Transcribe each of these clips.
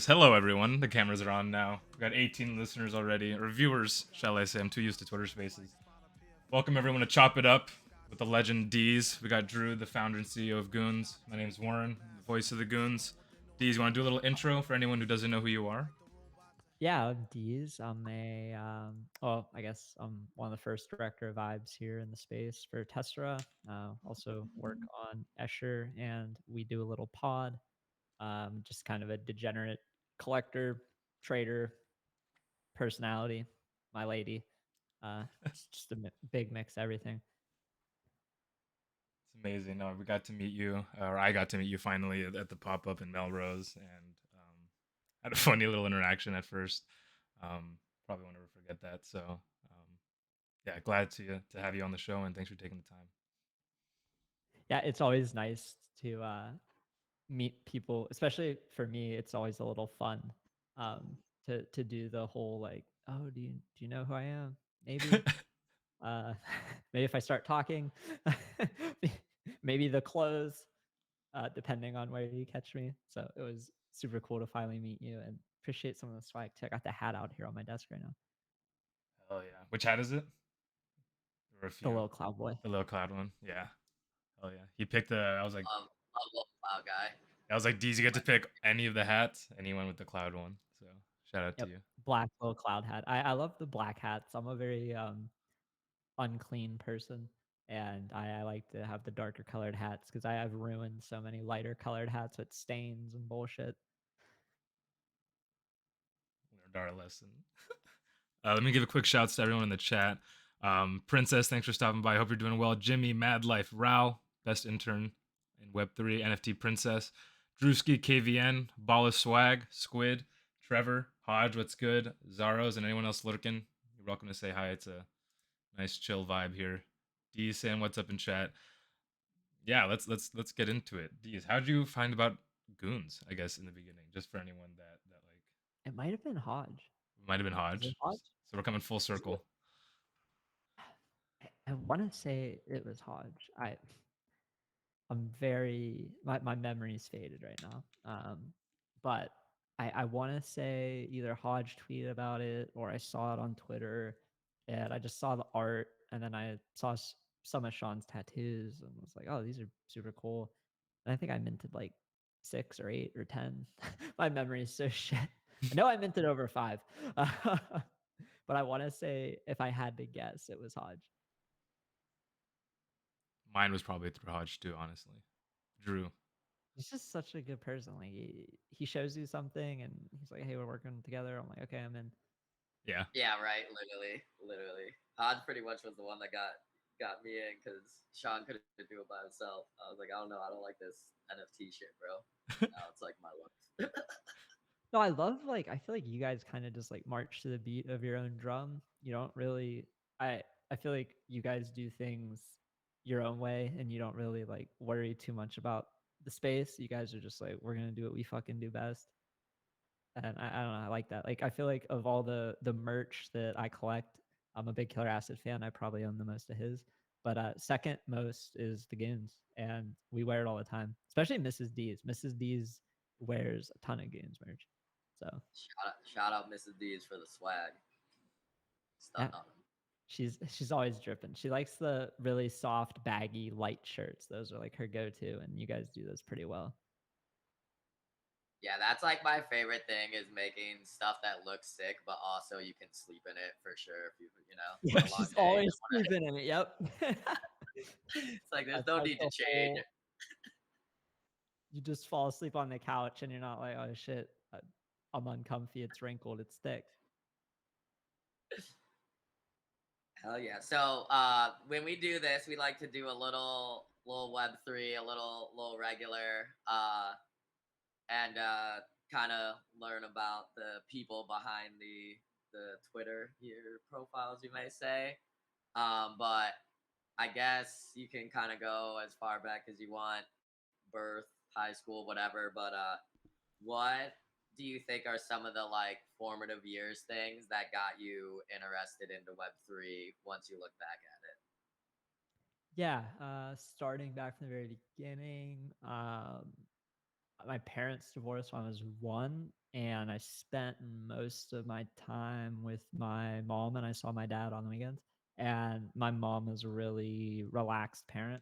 Hello, everyone. The cameras are on now. We've got 18 listeners already, or viewers, shall I say. I'm too used to Twitter Spaces. Welcome, everyone, to Chop It Up with the legend DeeZe. We got Drew, the founder and CEO of Goonz. My name's Warren, the voice of the Goonz. DeeZe, you want to do a little intro for anyone who doesn't know who you are? Yeah, I'm DeeZe. I'm well, I guess I'm one of the first director of vibes here in the space for Tessera. Also work on Escher, and we do a little pod. Just kind of a degenerate collector, trader, personality, my lady. It's just a big mix of everything. It's amazing. No, we got to meet you, or I got to meet you finally at the pop up in Melrose, and had a funny little interaction at first. Um, Probably won't ever forget that. So, yeah, glad to have you on the show, and thanks for taking the time. Yeah, it's always nice to meet people, especially for me. It's always a little fun um, to do the whole like, oh, do you know who I am? Maybe uh, maybe if I start talking, maybe the close, depending on where you catch me. So it was super cool to finally meet you and appreciate some of the swag too. I got the hat out here on my desk right now. Hell yeah. Which hat is it? There were a The few. little cloud boy. The little cloud one. Yeah. Hell yeah. He picked the. Love Cloud Guy. I was like, D's, you get to pick any of the hats, and he went with the cloud one. So shout out to Yep, you. black little cloud hat. I love the black hats. I'm a very unclean person, and I like to have the darker colored hats because I have ruined so many lighter colored hats with stains and bullshit. Learned our lesson. Let me give a quick shout to everyone in the chat. Princess, thanks for stopping by. Hope you're doing well. Jimmy, Mad Life, Rao, best intern in Web3, NFT Princess, Drewski, KVN, Balla Swag, Squid, Trevor, Hodge, what's good? Zaros, and anyone else lurking. You're welcome to say hi. It's a nice chill vibe here. D saying what's up in chat. Yeah, let's get into it. Deez, how'd you find about Goons? I guess in the beginning, just for anyone that like It might have been Hodge. might have been Is it Hodge. Hodge? So we're coming full circle. I want to say it was Hodge. I'm very my memory's faded right now. But I want to say either Hodge tweeted about it or I saw it on Twitter, and I just saw the art, and then I saw some of Sean's tattoos and was like, oh, these are super cool. And I think I minted like 6 or 8 or 10. My memory is so shit. I know I minted over 5, but I want to say if I had to guess, it was Hodge. Mine was probably through Hodge too, honestly. Drew. He's just such a good person. Like he shows you something and he's like, "Hey, we're working together." I'm like, "Okay, I'm in." Yeah. Yeah, right. Literally. Hodge pretty much was the one that got me in because Sean couldn't do it by himself. I was like, I don't know, I don't like this NFT shit, bro. Now it's like my life. No, I love like I feel like you guys kind of just like march to the beat of your own drum. You don't really I I feel like you guys do things your own way and you don't really like worry too much about the space. You guys are just like, we're gonna do what we fucking do best. And I don't know, I like that. Like I feel like of all the merch that I collect, I'm a big Killer Acid fan. I probably own the most of his. But second most is the Goonz, and we wear it all the time. Especially Mrs. D's. Mrs. D's wears a ton of Goonz merch. So Shout out Mrs. D's for the swag. yeah, Stunned on him. she's always dripping. She likes the really soft, baggy, light shirts. Those are like her go-to, and you guys do those pretty well. Yeah, that's like my favorite thing is making stuff that looks sick, but also you can sleep in it for sure if it's Yeah, been a long she's day. You always don't wanna, sleeping in it. Yep. it's like there's That's no like need to the change. whole you just fall asleep on the couch and you're not like, oh shit, I'm uncomfy. It's wrinkled. It's thick. Hell yeah. So when we do this, we like to do a little Web3, a little regular, and kind of learn about the people behind the Twitter your profiles, you may say. But I guess you can kind of go as far back as you want, birth, high school, whatever. But what do you think are some of the like formative years things that got you interested into Web3 once you look back at it? Yeah. Starting back from the very beginning. my parents divorced when I was 1, and I spent most of my time with my mom, and I saw my dad on the weekends. And my mom was a really relaxed parent.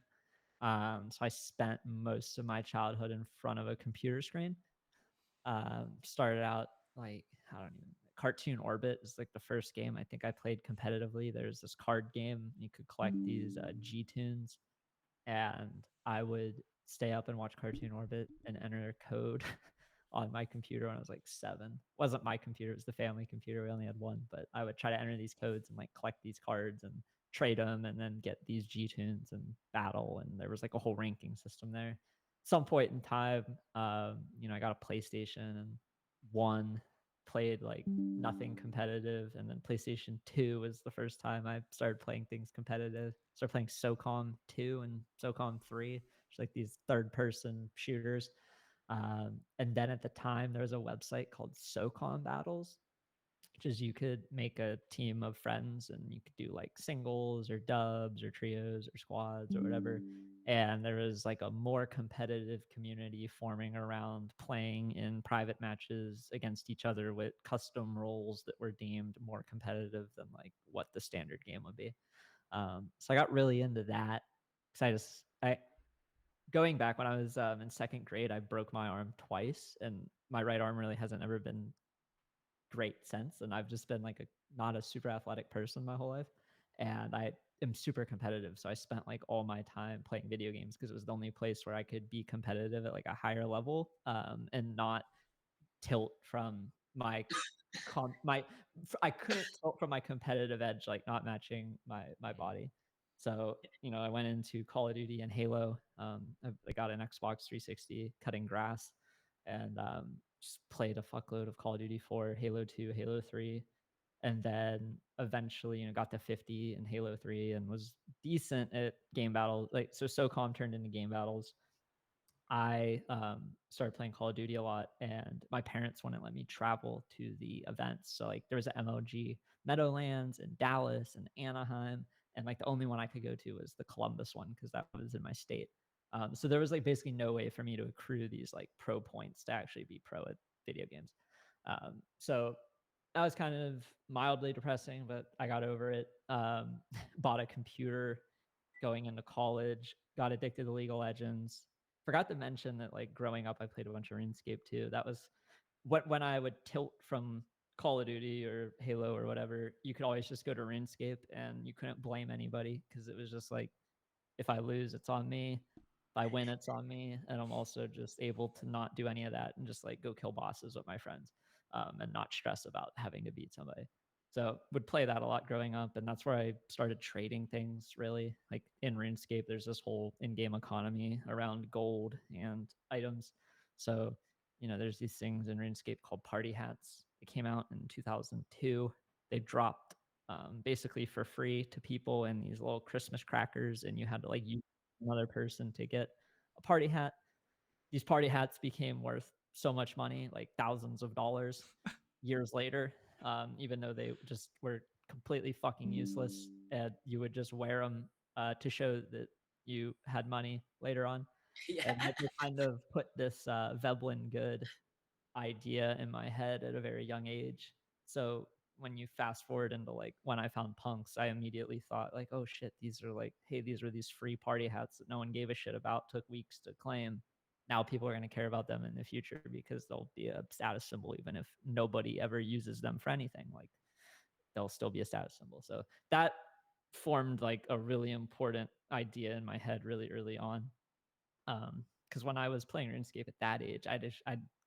So I spent most of my childhood in front of a computer screen. Started out like, I don't even, Cartoon Orbit is like the first game I think I played competitively. There's this card game. You could collect these G tunes, and I would stay up and watch Cartoon Orbit and enter code on my computer when I was like 7. It wasn't my computer, it was the family computer. We only had one, but I would try to enter these codes and like collect these cards and trade them and then get these G tunes and battle. And there was like a whole ranking system there. Some point in time, I got a PlayStation and one played like nothing competitive, and then PlayStation 2 was the first time I started playing things competitive. Started playing SOCOM 2 and SOCOM 3, which are like these third person shooters. And then at the time there was a website called SOCOM Battles, which is you could make a team of friends and you could do like singles or dubs or trios or squads or whatever. And there was like a more competitive community forming around playing in private matches against each other with custom roles that were deemed more competitive than like what the standard game would be. So I got really into that because I going back when I was in second grade, I broke my arm twice, and my right arm really hasn't ever been great since. And I've just been like not a super athletic person my whole life, and I am super competitive. So I spent like all my time playing video games because it was the only place where I could be competitive at like a higher level, and not tilt from my my I couldn't tilt from my competitive edge, like not matching my body. So I went into Call of Duty and Halo. I got an Xbox 360, cutting grass, and just played a fuckload of Call of Duty 4, Halo 2, Halo 3, and then eventually got to 50 in Halo 3 and was decent at game battles. Like so, SOCOM turned into game battles. I started playing Call of Duty a lot, and my parents wouldn't let me travel to the events. So like there was an MLG Meadowlands in Dallas and Anaheim, and like the only one I could go to was the Columbus one because that was in my state. So there was like basically no way for me to accrue these like pro points to actually be pro at video games. So that was kind of mildly depressing, but I got over it. Bought a computer going into college, got addicted to League of Legends. Forgot to mention that like growing up, I played a bunch of RuneScape too. That was when I would tilt from Call of Duty or Halo or whatever, you could always just go to RuneScape and you couldn't blame anybody because it was just like, if I lose, it's on me. If I win, it's on me. And I'm also just able to not do any of that and just like go kill bosses with my friends, and not stress about having to beat somebody. So would play that a lot growing up, and that's where I started trading things. Really, like in RuneScape, there's this whole in-game economy around gold and items. So there's these things in RuneScape called party hats. It came out in 2002. They dropped basically for free to people in these little Christmas crackers, and you had to like use another person to get a party hat. These party hats became worth so much money, like thousands of dollars, years later, even though they just were completely fucking useless. And you would just wear them to show that you had money later on. Yeah. And that just kind of put this Veblen good idea in my head at a very young age. So when you fast forward into like when I found punks, I immediately thought like, oh shit, these are like, hey, these are these free party hats that no one gave a shit about, took weeks to claim. Now people are going to care about them in the future because they'll be a status symbol, even if nobody ever uses them for anything. Like they'll still be a status symbol. So that formed like a really important idea in my head really early on. Because when I was playing RuneScape at that age, I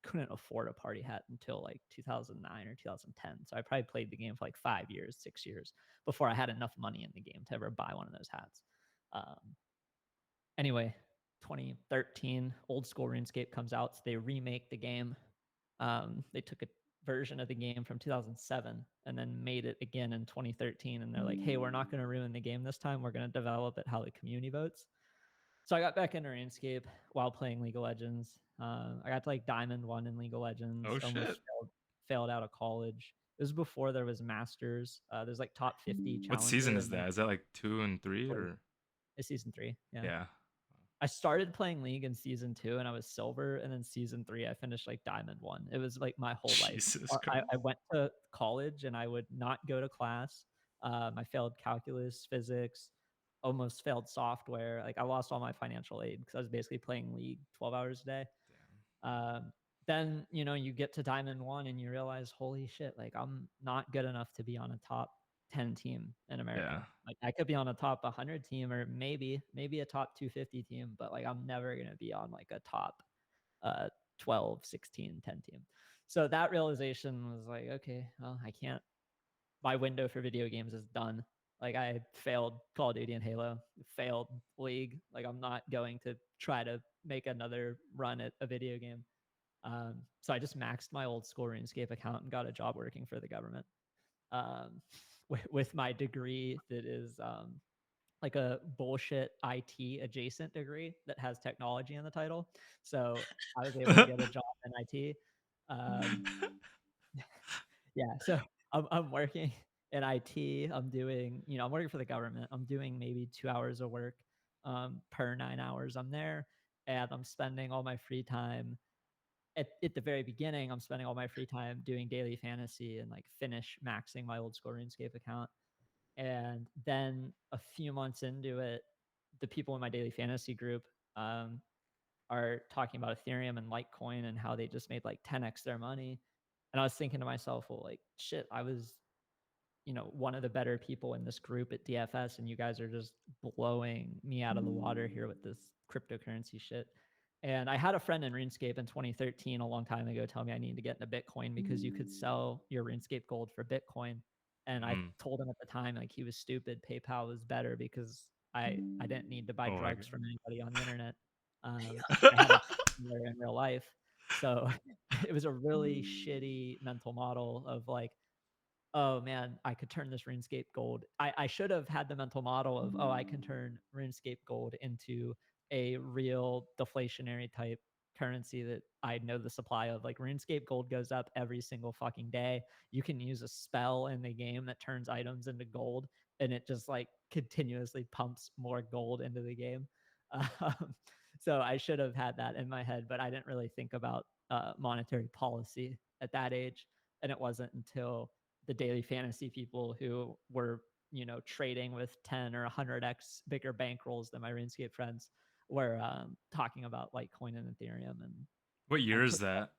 couldn't afford a party hat until like 2009 or 2010. So I probably played the game for like 5 years, 6 years before I had enough money in the game to ever buy one of those hats. Anyway, 2013, old school RuneScape comes out. So they remake the game. They took a version of the game from 2007 and then made it again in 2013. And they're like, hey, we're not going to ruin the game this time. We're going to develop it how the community votes. So I got back into RuneScape while playing League of Legends. I got to like Diamond 1 in League of Legends. Oh, Almost shit. failed out of college. It was before there was Masters. There's like top 50 challenger. What season is and then that? Is that like 2 and 3 three. or? It's season 3. Yeah. Yeah. I started playing League in season 2 and I was silver, and then season 3 I finished like diamond 1. It was like my whole life. Jesus Christ. I went to college and I would not go to class. I failed calculus, physics, almost failed software. Like I lost all my financial aid because I was basically playing League 12 hours a day. Damn. Then you get to diamond 1 and you realize, holy shit, like I'm not good enough to be on a top 10 team in America. Yeah. Like I could be on a top 100 team, or maybe a top 250 team, but like I'm never going to be on like a top uh 12, 16, 10 team. So that realization was like, okay, well, I can't, my window for video games is done. Like I failed Call of Duty and Halo, failed League. Like I'm not going to try to make another run at a video game. So I just maxed my old school RuneScape account and got a job working for the government, um, with my degree that is like a bullshit IT adjacent degree that has technology in the title. So I was able to get a job in IT. Um, yeah, so I'm working in IT. I'm doing, I'm working for the government. I'm doing maybe 2 hours of work per 9 hours I'm there, and I'm spending all my free time at the very beginning. I'm spending all my free time doing daily fantasy and like finish maxing my old school RuneScape account. And then a few months into it, the people in my daily fantasy group um, are talking about Ethereum and Litecoin and how they just made like 10x their money. And I was thinking to myself, well, like, shit, I was, one of the better people in this group at DFS, and you guys are just blowing me out of the water here with this cryptocurrency shit. And I had a friend in RuneScape in 2013, a long time ago, tell me I need to get into Bitcoin because you could sell your RuneScape gold for Bitcoin. And I Mm. told him at the time, like, he was stupid. PayPal was better because I didn't need to buy Oh my drugs from god. anybody on the internet. I had a dealer in real life. So it was a really shitty mental model of like, oh man, I could turn this RuneScape gold. I should have had the mental model of, oh, I can turn RuneScape gold into a real deflationary type currency that I know the supply of. Like RuneScape gold goes up every single fucking day. You can use a spell in the game that turns items into gold, and it just like continuously pumps more gold into the game. Um, so I should have had that in my head, but I didn't really think about monetary policy at that age. And it wasn't until the daily fantasy people who were, trading with 10 or 100x bigger bankrolls than my RuneScape friends were talking about Litecoin and Ethereum. And What I year is took that at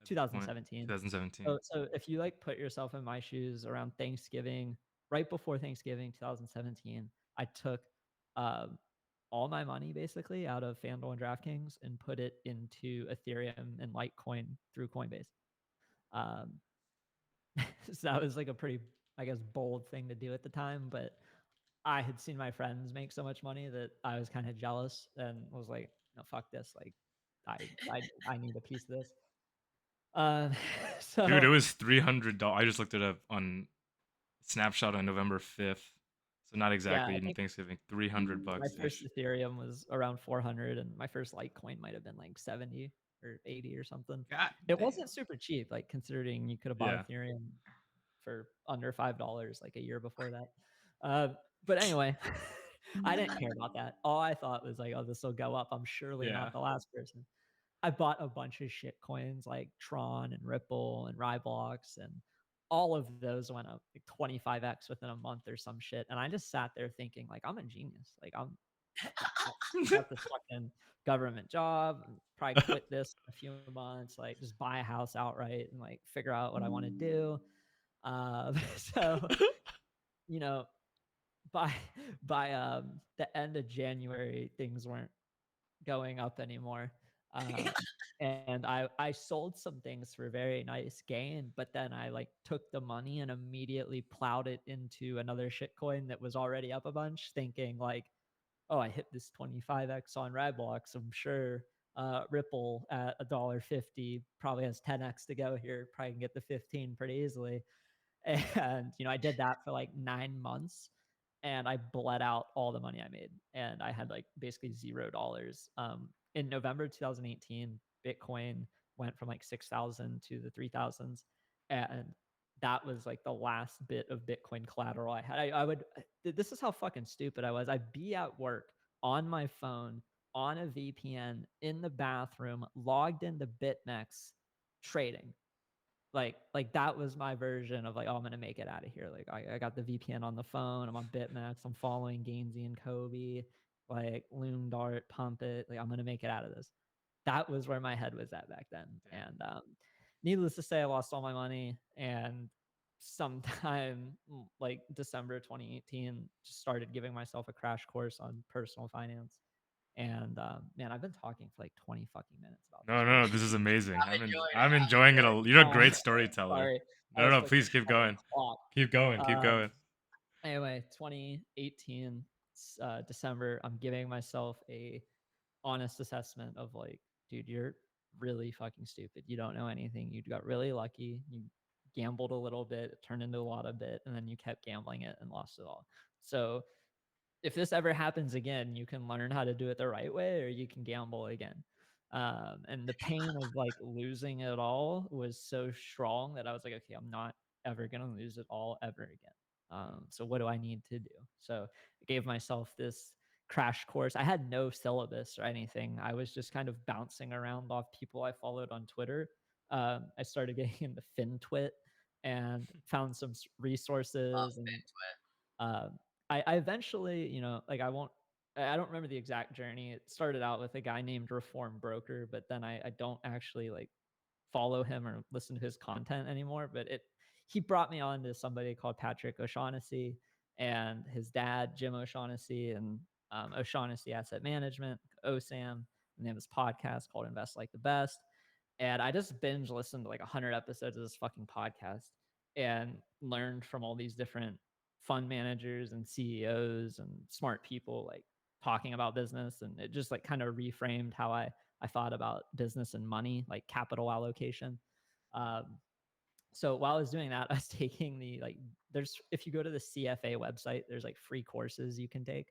this point? 2017. 2017. So if you like put yourself in my shoes around Thanksgiving, right before Thanksgiving 2017, I took um, all my money basically out of FanDuel and DraftKings and put it into Ethereum and Litecoin through Coinbase. Um, so that was like a pretty, I guess, bold thing to do at the time. But I had seen my friends make so much money that I was kind of jealous and was like, no, fuck this. Like, I need a piece of this. Uh, Dude, it so was $300. I just looked it up on Snapshot on November 5th. So not yeah, exactly I even think Thanksgiving. 300 my bucks first ish. Ethereum was around 400, and my first Litecoin might have been like 70 or 80 or something. God It damn. wasn't super cheap, like considering you could have bought Yeah. Ethereum for under $5 like a year before that. Uh, but anyway, I didn't care about that. All I thought was like, oh, this will go up. I'm surely Yeah. not the last person. I bought a bunch of shit coins like Tron and Ripple and Ryblocks, and all of those went up like 25x within a month or some shit. And I just sat there thinking, like, I'm a genius. Like, I got this fucking government job, and probably quit this in a few months, like just buy a house outright and like figure out what I want to do. So, you know, by the end of January, things weren't going up anymore. Um, and I sold some things for very nice gain, but then I like took the money and immediately plowed it into another shitcoin that was already up a bunch, thinking like, oh, I hit this 25x on Redblocks. I'm sure Ripple at $1.50 probably has 10x to go here. Probably can get the 15 pretty easily. And I did that for like 9 months, and I bled out all the money I made, and I had like basically $0. In November 2018, Bitcoin went from like 6,000 to the 3,000s, and that was like the last bit of Bitcoin collateral I had. I would, this is how fucking stupid I was. I'd be at work on my phone on a VPN in the bathroom, logged into BitMEX trading. Like that was my version of like, oh, I'm gonna make it out of here. Like I got the VPN on the phone. I'm on BitMEX. I'm following Goonz and Kobe, like Loom Dart, Pump It. Like I'm gonna make it out of this. That was where my head was at back then. Damn. And needless to say, I lost all my money. And sometime like December 2018, just started giving myself a crash course on personal finance. And man, I've been talking for like 20 fucking minutes about this. No, this is amazing. I'm enjoying it. I'm I'm enjoying it. enjoying You're a Uh, great storyteller. sorry, I No, was no, supposed please to keep call going. the clock. Keep going. Keep going. Anyway, 2018 December, I'm giving myself a honest assessment of like, dude, you're really fucking stupid. You don't know anything. You got really lucky. You gambled a little bit, it turned into a lot of bit, and then you kept gambling it and lost it all. So if this ever happens again, you can learn how to do it the right way, or you can gamble again. And the pain of like losing it all was so strong that I was like, okay, I'm not ever gonna lose it all ever again. So what do I need to do? So I gave myself this crash course. I had no syllabus or anything. I was just kind of bouncing around off people I followed on Twitter. I started getting into FinTwit and found some Love resources. And uh, I eventually, like I don't remember the exact journey. It started out with a guy named Reform Broker, but then I don't actually like follow him or listen to his content anymore. But he brought me on to somebody called Patrick O'Shaughnessy and his dad, Jim O'Shaughnessy, and O'Shaughnessy Asset Management, OSAM. And they have this podcast called Invest Like the Best. And I just binge listened to like 100 episodes of this fucking podcast and learned from all these different fund managers and CEOs and smart people like talking about business. And it just like kind of reframed how I thought about business and money, like capital allocation. Um, so while I was doing that, I was taking if you go to the CFA website, there's like free courses you can take.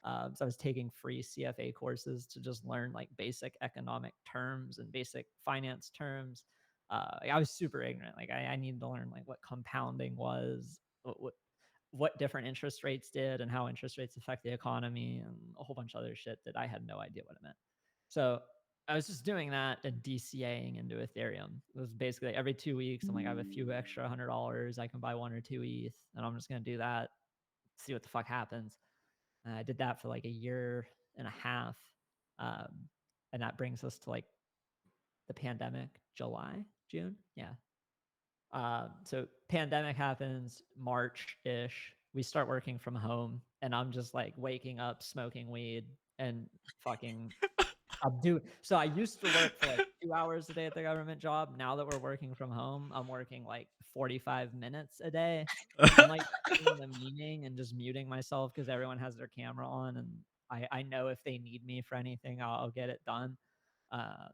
So I was taking free CFA courses to just learn like basic economic terms and basic finance terms. Like I was super ignorant. Like I needed to learn like what compounding was, what different interest rates did, and how interest rates affect the economy, and a whole bunch of other shit that I had no idea what it meant. So I was just doing that and DCAing into Ethereum. It was basically every 2 weeks. I'm like, I have a few extra $100. I can buy 1 or 2 ETH, and I'm just gonna do that, see what the fuck happens. And I did that for like a year and a half, um, and that brings us to like the pandemic, June, yeah. So pandemic happens March-ish. We start working from home, and I'm just like waking up, smoking weed, and fucking so I used to work for like 2 hours a day at the government job. Now that we're working from home, I'm working like 45 minutes a day. I'm like sitting in a meeting and just muting myself because everyone has their camera on, and I know if they need me for anything, I'll get it done. Uh,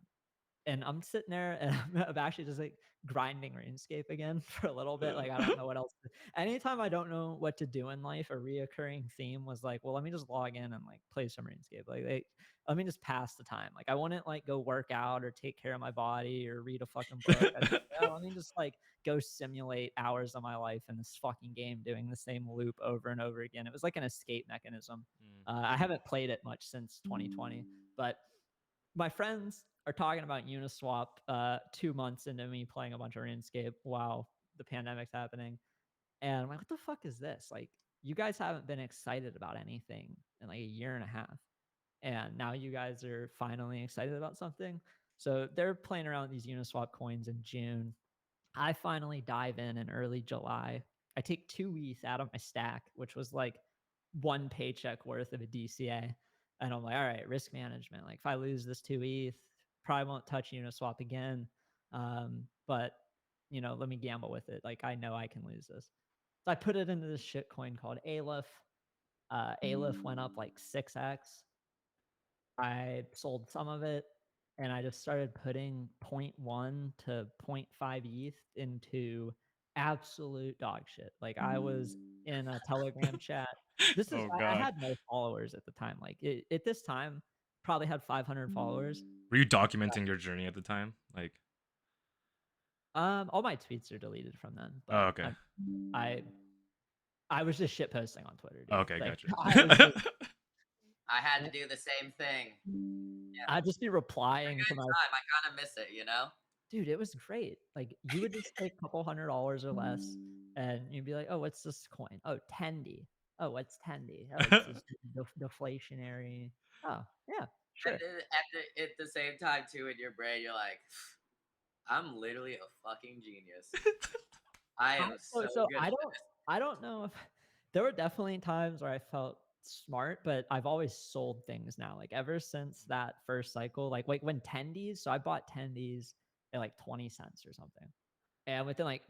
and I'm sitting there and I'm actually just like grinding RuneScape again for a little bit. Like I don't know what else. Anytime I don't know what to do in life, a reoccurring theme was like, well, let me just log in and like play some RuneScape. Like let me just pass the time. Like I wouldn't like go work out or take care of my body or read a fucking book. I just, let me just like go simulate hours of my life in this fucking game, doing the same loop over and over again. It was like an escape mechanism. I haven't played it much since 2020, but my friends are talking about Uniswap 2 months into me playing a bunch of RuneScape while the pandemic's happening. And I'm like, what the fuck is this? Like, you guys haven't been excited about anything in like a year and a half. And now you guys are finally excited about something. So they're playing around with these Uniswap coins in June. I finally dive in early July. I take 2 ETH out of my stack, which was like 1 paycheck worth of a DCA. And I'm like, all right, risk management. Like if I lose this 2 ETH, probably won't touch Uniswap again. But let me gamble with it. Like I know I can lose this. So I put it into this shit coin called Aleph. Aleph went up like 6x. I sold some of it, and I just started putting 0.1 to 0.5 ETH into absolute dog shit. Like I was in a Telegram chat. Oh I God. had no followers at the time. Like at this time, probably had 500 followers. Were you documenting your journey at the time? Like, all my tweets are deleted from then, oh, but okay. I was just shit posting on Twitter, dude. Okay, Like gotcha. I was just I had to do the same thing. Yeah, I'd just be it's a replying to good my time. I kind of miss it, you know. dude, it was great. Like you would just take a couple $100 or less and you'd be like, "Oh, what's this coin? Oh, tendy. Oh, what's tendy? Oh, it's this deflationary. Oh, yeah, And sure." then at the same time, too, in your brain, you're like, I'm literally a fucking genius. I I am so so so good at this. I don't know if there were definitely times where I felt smart, but I've always sold things now. Like ever since that first cycle, like when tendies, so I bought tendies at like 20 cents or something. And within like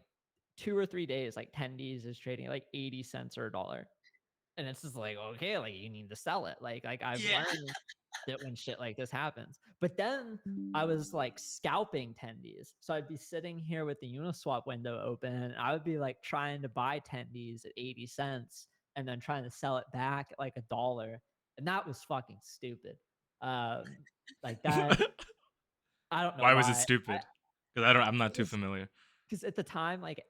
2 or 3 days, like tendies is trading at like 80 cents or a dollar. And it's just like, okay, like you need to sell it. Like I've Yeah. learned that when shit like this happens. But then I was like scalping tendies. So I'd be sitting here with the Uniswap window open. And I would be like trying to buy tendies at 80 cents and then trying to sell it back at like a dollar. And that was fucking stupid. Um, like that, I don't know Why was it why. stupid? Because I'm not too familiar. Because at the time, like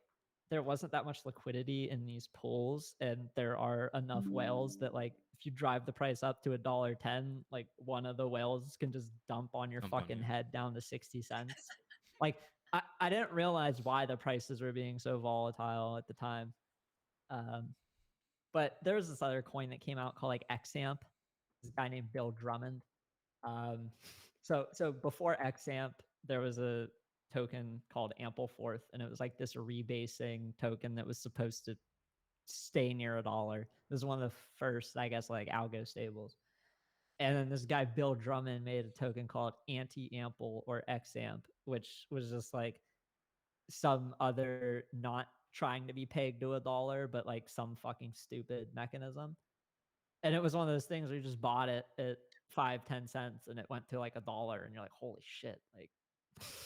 there wasn't that much liquidity in these pools, and there are enough whales that like if you drive the price up to $1.10, like one of the whales can just dump on your Dump on fucking you. head down to 60 cents. Like I didn't realize why the prices were being so volatile at the time. Um, but there was this other coin that came out called like XAMP. This guy named Bill Drummond. Um, so before XAMP, there was a token called Ampleforth, and it was like this rebasing token that was supposed to stay near a dollar. It was one of the first, I guess, like algo stables. And then this guy Bill Drummond made a token called Anti-Ample or XAMP, which was just like some other not trying to be pegged to a dollar, but like some fucking stupid mechanism. And it was one of those things where you just bought it at 5, 10 cents and it went to like a dollar and you're like, holy shit, like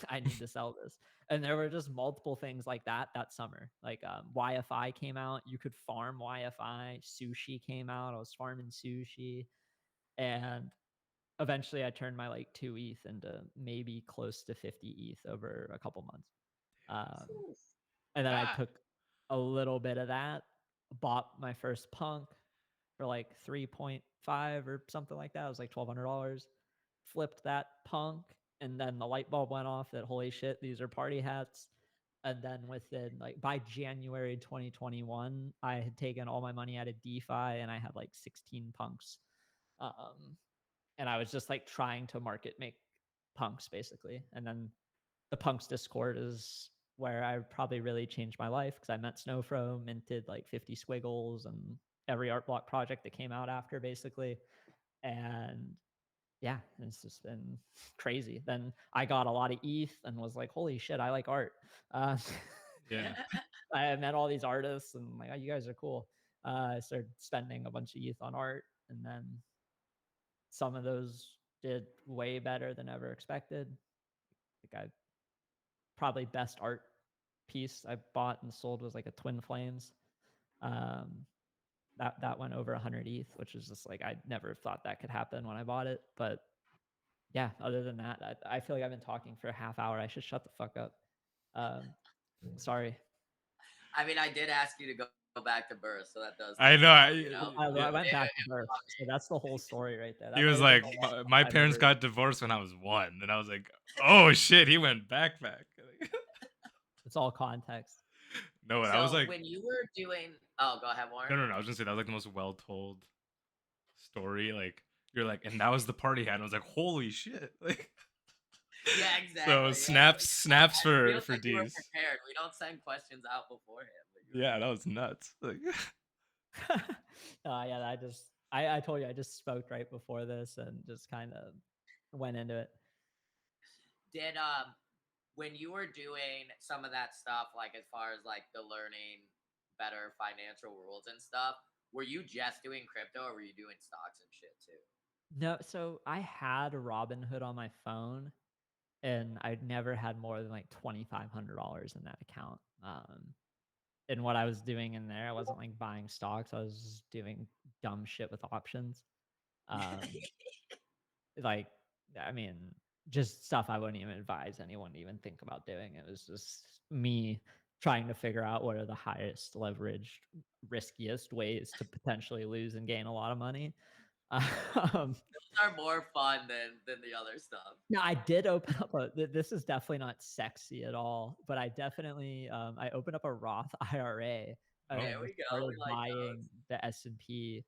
I need to sell this. And there were just multiple things like that summer. Like YFI came out, you could farm YFI, sushi came out, I was farming sushi. And eventually I turned my like 2 ETH into maybe close to 50 ETH over a couple months. Um, and then I Ah. took a little bit of that, bought my first punk for like 3.5 or something like that. It was like $1,200. Flipped that punk, and then the light bulb went off that holy shit, these are party hats. And then within like by January 2021, I had taken all my money out of DeFi and I had like 16 punks. Um, and I was just like trying to market make punks basically. And then the punks Discord is where I probably really changed my life because I met Snowfro, minted like 50 squiggles and every art block project that came out after basically. And yeah, it's just been crazy. Then I got a lot of ETH and was like, holy shit, I like art. Yeah. I met all these artists and I'm like, oh, you guys are cool. I started spending a bunch of ETH on art, and then some of those did way better than ever expected. Like I probably best art piece I bought and sold was like a Twin Flames. Um, that went over 100 ETH, which is just like I never thought that could happen when I bought it. But yeah, other than that, I feel like I've been talking for a half hour. I should shut the fuck up. Sorry. I mean, I did ask you to go back to birth, so that does I tell know. you more, you know. I went back to It birth, so that's the whole story right there. He That might was have been like, the longest my I've parents ever. got divorced when I was 1, and I was like, oh shit, he went back. It's all context. No, and I was So like, when you were doing, oh, go ahead, Warren. no. I was gonna say that was like the most well told story. Like you're like, and that was the party hat. And I was like, holy shit! Like, Yeah, so exactly. Yeah, snaps it feels for like you were DeeZe. prepared. We don't send questions out beforehand. But you were Yeah, that was nuts. Like, Yeah, I told you I just smoked right before this and just kind of went into it. Did when you were doing some of that stuff, like as far as like the learning better financial rules and stuff, were you just doing crypto or were you doing stocks and shit too? No, so I had Robinhood on my phone, and I never had more than like $2,500 in that account. And what I was doing in there, I wasn't like buying stocks. I was just doing dumb shit with options. Um, like, I mean, just stuff I wouldn't even advise anyone to even think about doing. It was just me trying to figure out what are the highest leveraged, riskiest ways to potentially lose and gain a lot of money. Um, Those are more fun than the other stuff. no, I did open up a. This is definitely not sexy at all, but I definitely I opened up a Roth IRA Oh, and There we go. started We like buying those. the S&P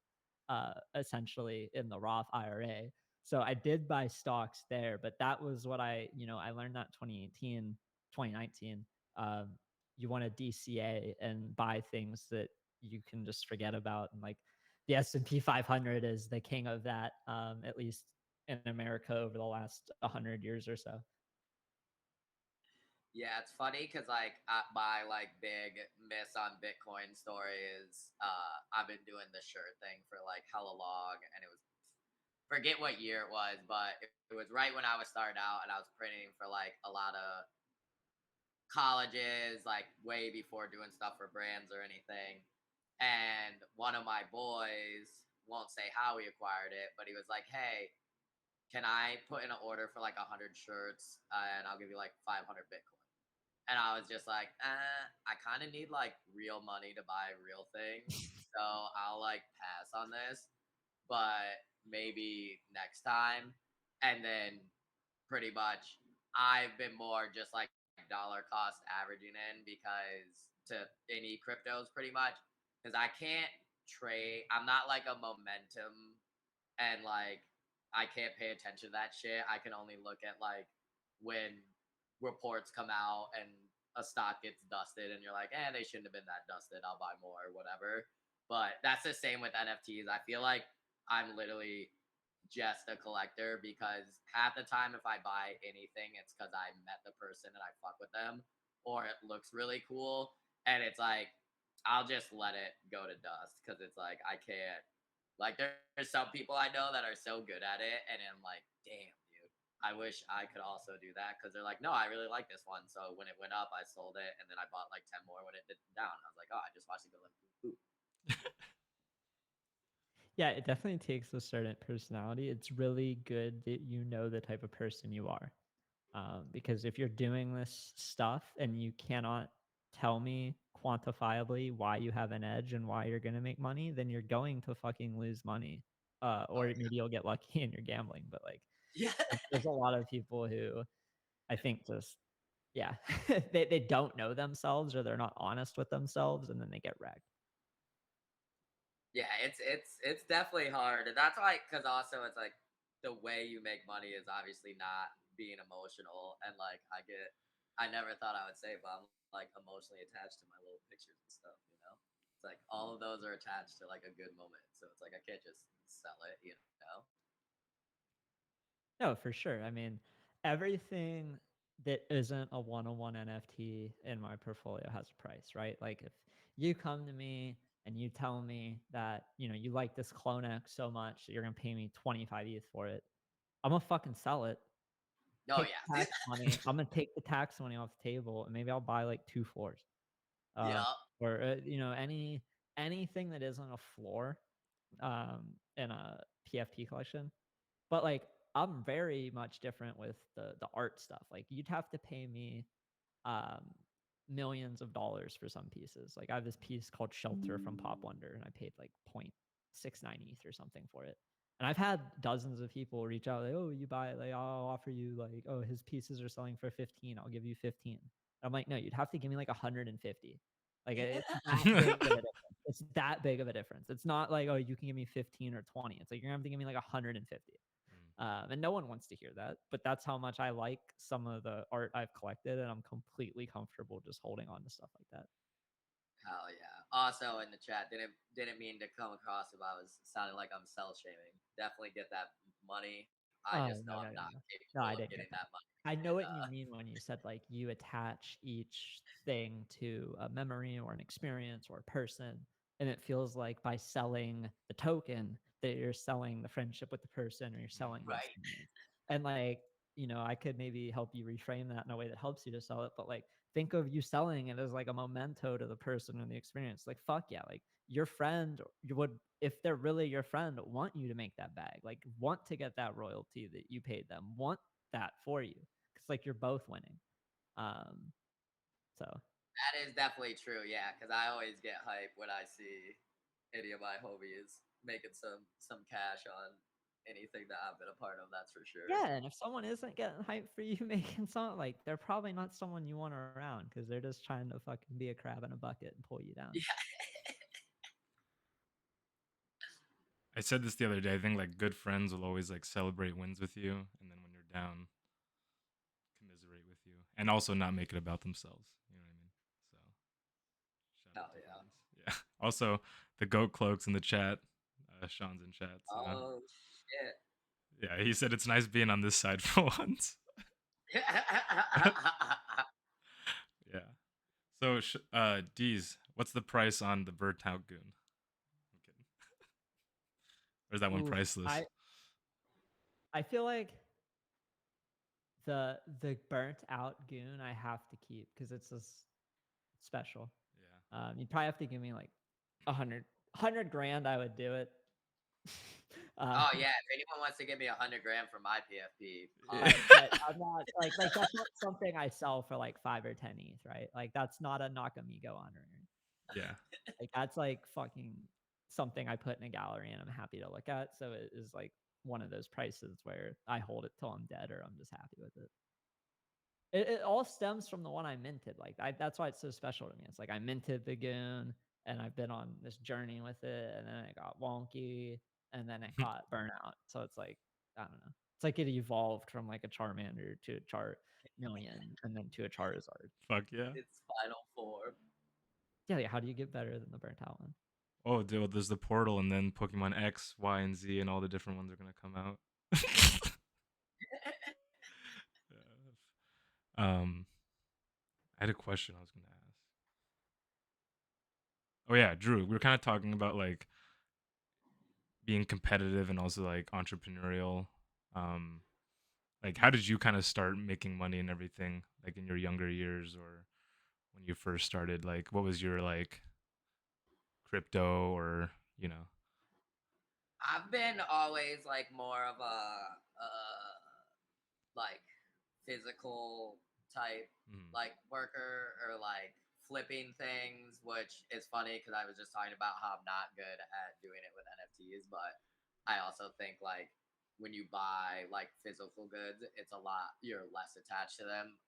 essentially in the Roth IRA. So I did buy stocks there, but that was what I learned that 2018, 2019. Um, you want to DCA and buy things that you can just forget about, and like the S&P 500 is the king of that, at least in America over the last 100 years or so. Yeah, it's funny because like my like big miss on Bitcoin story is I've been doing the shirt thing for like hella long, and it was forget what year it was, but it was right when I was starting out, and I was printing for like a lot of colleges, like way before doing stuff for brands or anything. And one of my boys won't say how he acquired it, but he was like, "Hey, can I put in an order for like 100 shirts, and I'll give you like 500 Bitcoin?" And I was just like, I kind of need like real money to buy real things, so I'll like pass on this, but maybe next time. And then pretty much I've been more just like dollar cost averaging in because to any cryptos pretty much because I can't trade. I'm not like a momentum and like I can't pay attention to that shit. I can only look at like when reports come out and a stock gets dusted and you're like, they shouldn't have been that dusted. I'll buy more or whatever. But that's the same with NFTs. I feel like I'm literally just a collector because half the time if I buy anything, it's because I met the person and I fuck with them or it looks really cool. And it's like, I'll just let it go to dust because it's like, I can't. Like, there's some people I know that are so good at it. And I'm like, damn, dude, I wish I could also do that because they're like, no, I really like this one. So when it went up, I sold it and then I bought like 10 more when it did down. I was like, oh, I just watched it go like, ooh. Yeah, it definitely takes a certain personality. It's really good that you know the type of person you are. Because if you're doing this stuff and you cannot tell me quantifiably why you have an edge and why you're going to make money, then you're going to fucking lose money. Or Oh, maybe you'll get lucky and you're gambling. But like, yeah. there's a lot of people who I think just, yeah, they don't know themselves or they're not honest with themselves and then they get wrecked. Yeah, it's definitely hard, and that's why. Because also it's like the way you make money is obviously not being emotional, and like I never thought I would say, it, but I'm like emotionally attached to my little pictures and stuff. It's like all of those are attached to like a good moment, so it's like I can't just sell it. No, for sure. I mean, everything that isn't a one-on-one NFT in my portfolio has a price, right? Like if you come to me and you tell me that, you like this Clonex so much that you're gonna pay me 25 ETH for it, I'm gonna fucking sell it. Oh Take yeah, the tax money. I'm gonna take the tax money off the table and maybe I'll buy like two floors. Uh, yeah. or anything that isn't a floor in a PFP collection. But like I'm very much different with the art stuff. Like you'd have to pay me um millions of dollars for some pieces. Like I have this piece called Shelter from Pop Wonder and I paid like 0.69 ETH or something for it. And I've had dozens of people reach out like, "Oh, you buy it, like I'll offer you like, oh, his pieces are selling for 15. I'll give you 15." I'm like, "No, you'd have to give me like 150." Like it's that big of a difference. It's that big of a difference. It's not like, "Oh, you can give me 15 or 20." It's like you're gonna have to give me like 150. And no one wants to hear that, but that's how much I like some of the art I've collected, and I'm completely comfortable just holding on to stuff like that. Hell yeah. Also in the chat, didn't mean to come across if I was sounding like I'm cell shaming. Definitely get that money. I Oh just know no, no, I'm no, not no. No, I capable of didn't get getting that. that money. I know And what you mean when you said like you attach each thing to a memory or an experience or a person, and it feels like by selling the token that you're selling the friendship with the person or you're selling the right. experience. And like, I could maybe help you reframe that in a way that helps you to sell it, but like think of you selling it as like a memento to the person and the experience. Like fuck yeah, like your friend you would, if they're really your friend, want you to make that bag, like want to get that royalty that you paid them, want that for you, because like you're both winning. um so That is definitely true, yeah, because I always get hype when I see any of my homies making some cash on anything that I've been a part of. That's for sure. Yeah, and if someone isn't getting hyped for you making something, like they're probably not someone you want around because they're just trying to fucking be a crab in a bucket and pull you down. Yeah. I said this the other day. I think like good friends will always like celebrate wins with you, and then when you're down, commiserate with you, and also not make it about themselves. You know what I mean? So shout Hell out to yeah. friends. Yeah. Also, the goat cloaks in the chat. Sean's in chat. So Oh shit. yeah, he said it's nice being on this side for once. Yeah. So DeeZe, what's the price on the burnt out goon? I'm kidding. Or is that one Oof, priceless? I feel like the burnt out goon I have to keep because it's just special. Yeah. You'd probably have to give me like 100 grand. I would do it. Oh yeah, if anyone wants to give me 100 grand for my PFP, Yeah. but I'm not like that's not something I sell for like 5 or 10 ETH, right? Like that's not a Nakamigo honor. Yeah. Like that's like fucking something I put in a gallery and I'm happy to look at. So it is like one of those prices where I hold it till I'm dead or I'm just happy with it. It all stems from the one I minted. Like that's why it's so special to me. It's like I minted the goon and I've been on this journey with it, and then it got wonky, and then it got burnout. So it's like I don't know. It's like it evolved from like a Charmander to a Charmeleon, and then to a Charizard. Fuck yeah. it's final form. Yeah, how do you get better than the burnt out one? Oh, dude, there's the portal, and then Pokemon X, Y, and Z, and all the different ones are gonna come out. um, I had a question I was gonna ask. Oh yeah, Drew, we were kind of talking about like being competitive and also like entrepreneurial. Um, like how did you kind of start making money and everything, like in your younger years or when you first started? Like, what was your like crypto or you know? I've been always like more of a like physical type Mm, like worker or like flipping things, which is funny because I was just talking about how I'm not good at doing it with NFTs, but I also think like when you buy like physical goods, it's a lot you're less attached to them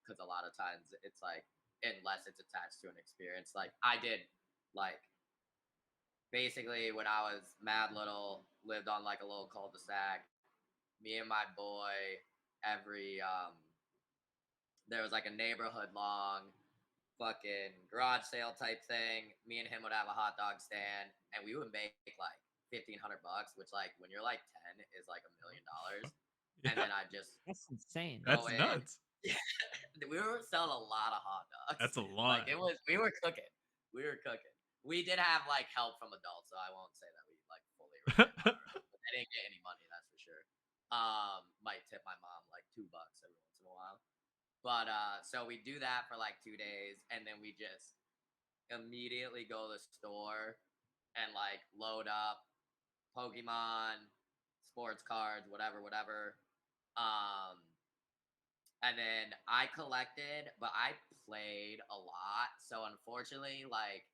because a lot of times it's like unless it's attached to an experience. Like I did like basically when I was mad little, lived on like a little cul-de-sac. Me and my boy, every there was like a neighborhood long fucking garage sale type thing. Me and him would have a hot dog stand, and we would make like $1,500, which like when you're like 10 is like $1 million. And yeah, then I just That's insane. go that's in. nuts. We were selling a lot of hot dogs. That's a Like lot. it was, we were cooking. We were cooking. We did have like help from adults, so I won't say that we like fully ran it on our own. But I didn't get any money, that's for sure. Might tip my mom like $2 every once in a while. But so we do that for like 2 days, and then we just immediately go to the store and like load up Pokemon, sports cards, whatever, whatever. Um, and then I collected, but I played a lot. So unfortunately, like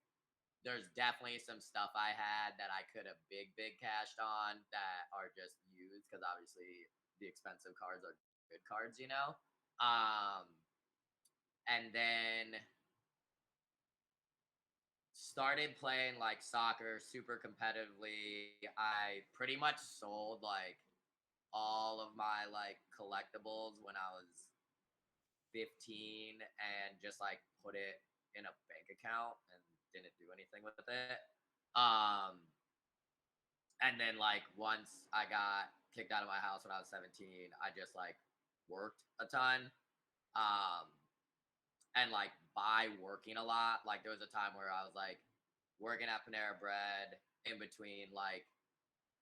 there's definitely some stuff I had that I could have big cashed on that are just used because obviously the expensive cards are good cards, you know. Um, and then started playing like soccer super competitively. I pretty much sold like all of my like collectibles when I was 15 and just like put it in a bank account and didn't do anything with it. Um, and then like once I got kicked out of my house when I was 17, I just like worked a ton. Um, and like by working a lot, like there was a time where I was like working at Panera Bread in between like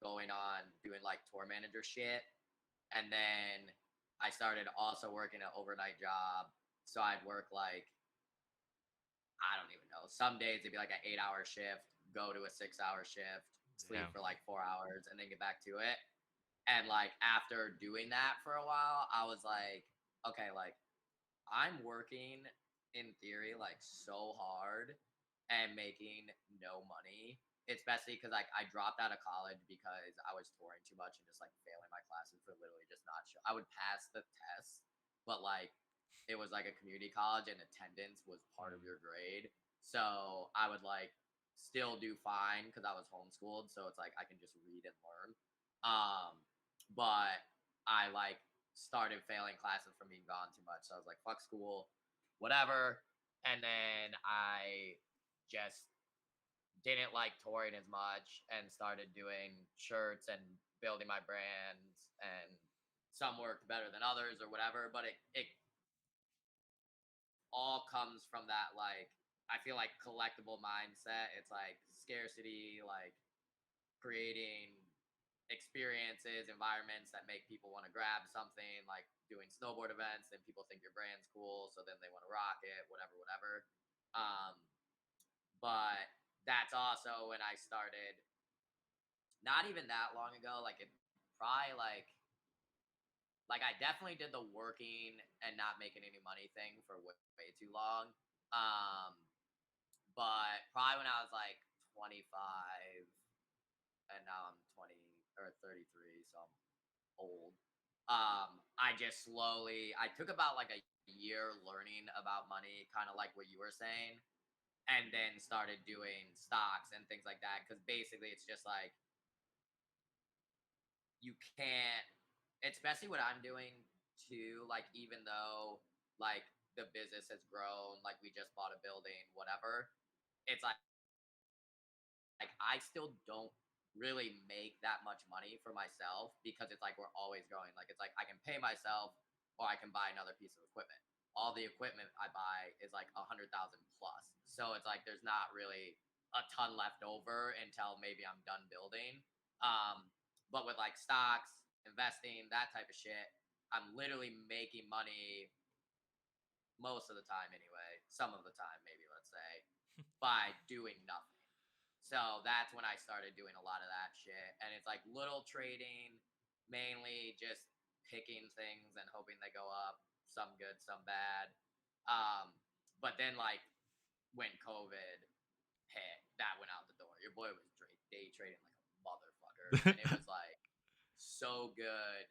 going on doing like tour manager shit. And then I started also working an overnight job. So I'd work like, I don't even know. Some days it'd be like an 8 hour shift, go to a 6 hour shift, sleep Damn. for like 4 hours, and then get back to it. And like after doing that for a while, I was like, okay, like I'm working in theory like so hard and making no money. especially because like I dropped out of college because I was touring too much and just like failing my classes for literally just not show. I would pass the test, but like it was like a community college and attendance was part of Mm. your grade. So I would like still do fine because I was homeschooled. So it's like I can just read and learn. But I like started failing classes from being gone too much. So I was like, fuck school, whatever. And then I just didn't like touring as much and started doing shirts and building my brands, and some worked better than others or whatever, but it all comes from that like I feel like collectible mindset. It's like scarcity, like creating experiences, environments that make people want to grab something, like doing snowboard events, then people think your brand's cool, so then they want to rock it, whatever, whatever. Um, but that's also when I started, not even that long ago, like it probably like I definitely did the working and not making any money thing for way, way too long. Um, but probably when I was like 25, and now I'm 20 or 33, so I'm old. I just slowly, I took about like a year learning about money, kind of like what you were saying, and then started doing stocks and things like that. Because basically, it's just like you can't, especially what I'm doing too. Like, even though like the business has grown, like we just bought a building, whatever, it's like I still don't really make that much money for myself because it's like we're always growing. Like it's like I can pay myself or I can buy another piece of equipment. All the equipment I buy is like 100,000 plus. So it's like there's not really a ton left over until maybe I'm done building. But with like stocks, investing, that type of shit, I'm literally making money most of the time anyway. Some of the time, maybe let's say, by doing nothing. So that's when I started doing a lot of that shit. And it's like little trading, mainly just picking things and hoping they go up, some good, some bad. Um, but then like when COVID hit, that went out the door. Your boy was day trading like a motherfucker. And it was like so good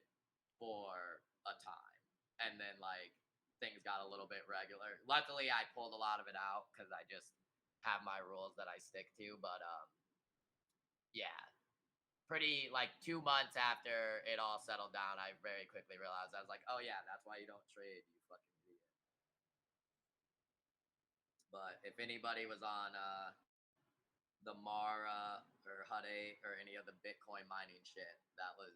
for a time. And then like things got a little bit regular. Luckily I pulled a lot of it out because I just have my rules that I stick to. But yeah, pretty like 2 months after it all settled down, I very quickly realized I was like, oh yeah, that's why you don't trade, you fucking idiot. But if anybody was on the Mara or Hut 8 or any of the Bitcoin mining shit, that was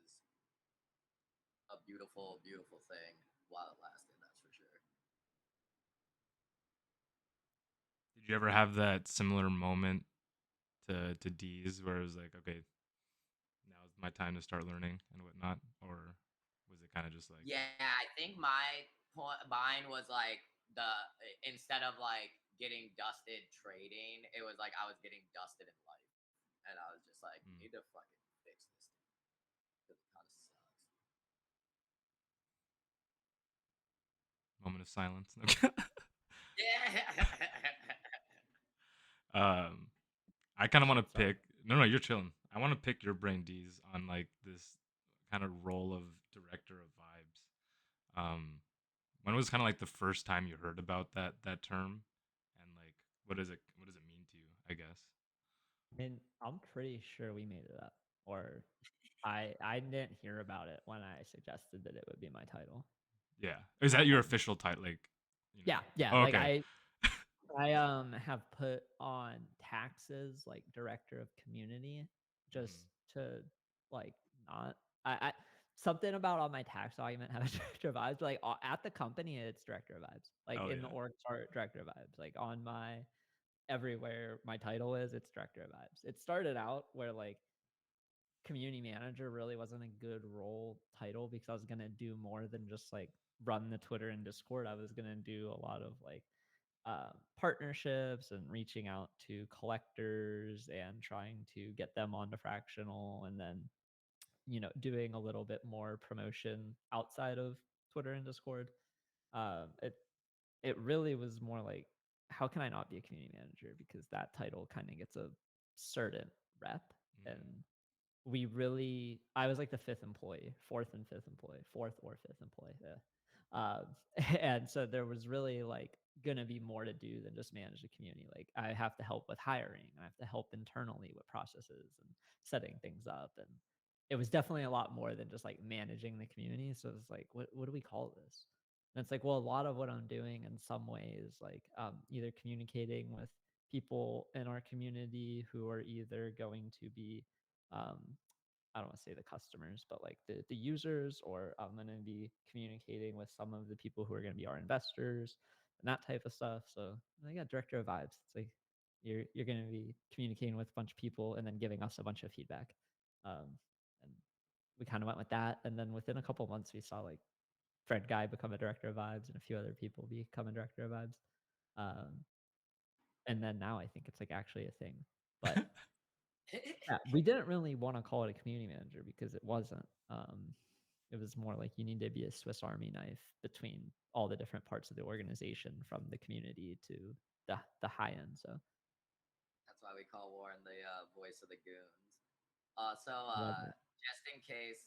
a beautiful, beautiful thing while it lasted. That's for sure. Did you ever have that similar moment to DeeZe where it was like, okay, now's my time to start learning and whatnot, or was it kind of just like, Yeah, I think mine was like the instead of like getting dusted trading, it was like I was getting dusted in life, and I was just like, mm, need to fucking fix this because it kind of sucks. moment of silence? Yeah. um, I kind of want to Sorry. pick. No, you're chilling. I want to pick your brain D's on like this kind of role of director of vibes. When was kind of like the first time you heard about that term, and like what does it mean to you? I guess. And I'm pretty sure we made it up, or I didn't hear about it when I suggested that it would be my title. Yeah. Is that your Um, official title? Like, yeah, yeah. Oh, Like okay. I have put on taxes like director of community just Mhm. to like not I something about on my tax document has director of vibes. Like at the company it's director of vibes. Like Oh in the yeah. org chart director of vibes. Like on my everywhere my title is it's director of vibes. It started out where like community manager really wasn't a good role title because I was gonna do more than just like run the Twitter and Discord. I was gonna do a lot of like partnerships and reaching out to collectors and trying to get them onto fractional, and then doing a little bit more promotion outside of Twitter and Discord. It really was more like, how can I not be a community manager, because that title kind of gets a certain rep, Mm. and we really, I was like the fourth or fifth employee. Yeah. And so there was really like gonna be more to do than just manage the community. Like I have to help with hiring, I have to help internally with processes and setting things up, and it was definitely a lot more than just like managing the community. So it's like, what do we call this? And it's like, well, a lot of what I'm doing in some ways, like either communicating with people in our community who are either going to be um, I don't want to say the customers, but like the users, or I'm going to be communicating with some of the people who are going to be our investors and that type of stuff. So I got director of vibes. It's like you're going to be communicating with a bunch of people and then giving us a bunch of feedback. And we kind of went with that. And then within a couple of months, we saw like Fred Guy become a director of vibes and a few other people become a director of vibes. Um, and then now I think it's like actually a thing. But yeah, we didn't really want to call it a community manager because it wasn't. It was more like you need to be a Swiss Army knife between all the different parts of the organization, from the community to the high end. So That's why we call Warren the voice of the goons. love it. Just in case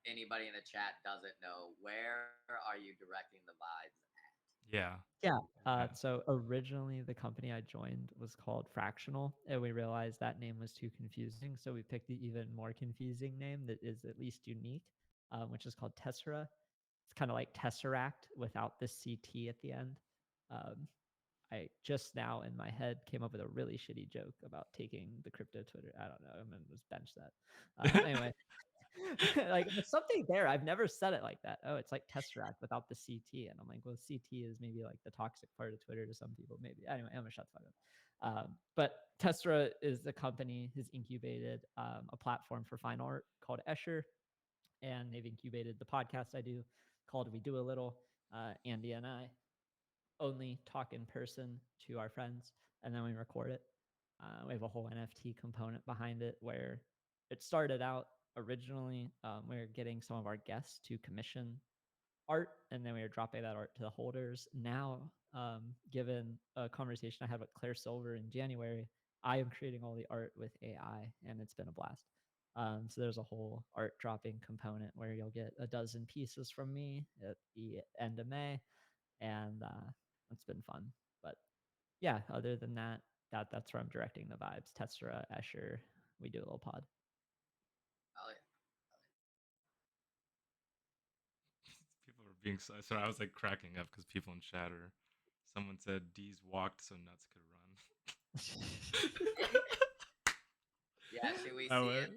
anybody in the chat doesn't know, where are you directing the vibes at? Yeah. Yeah. Yeah. So originally the company I joined was called Fractional, and we realized that name was too confusing. So we picked the even more confusing name that is at least unique, which is called Tessera. It's kind of like Tesseract without the CT at the end. Um, I just now in my head came up with a really shitty joke about taking the crypto Twitter. I don't know. I'm gonna just bench that. Anyway, like there's something there. I've never said it like that. Oh, it's like Tesseract without the CT, and I'm like, well, CT is maybe like the toxic part of Twitter to some people. Maybe anyway. I'm gonna shut the fuck up. But Tessera is the company has incubated a platform for fine art called Escher, and they've incubated the podcast I do called We Do a Little. Andy and I only talk in person to our friends, and then we record it. We have a whole NFT component behind it where it started out originally. We were getting some of our guests to commission art, and then we were dropping that art to the holders. Now, given a conversation I had with Claire Silver in January, I am creating all the art with AI, and it's been a blast. So there's a whole art dropping component where you'll get a dozen pieces from me at the end of May, and it's been fun. But yeah, other than that, that's where I'm directing the vibes. Tessera, Escher, We Do a Little Pod. Oh yeah. People were being so. I was like cracking up because people in chat are. Someone said DeeZe walked so nuts could run. Yeah, should we Oh, see if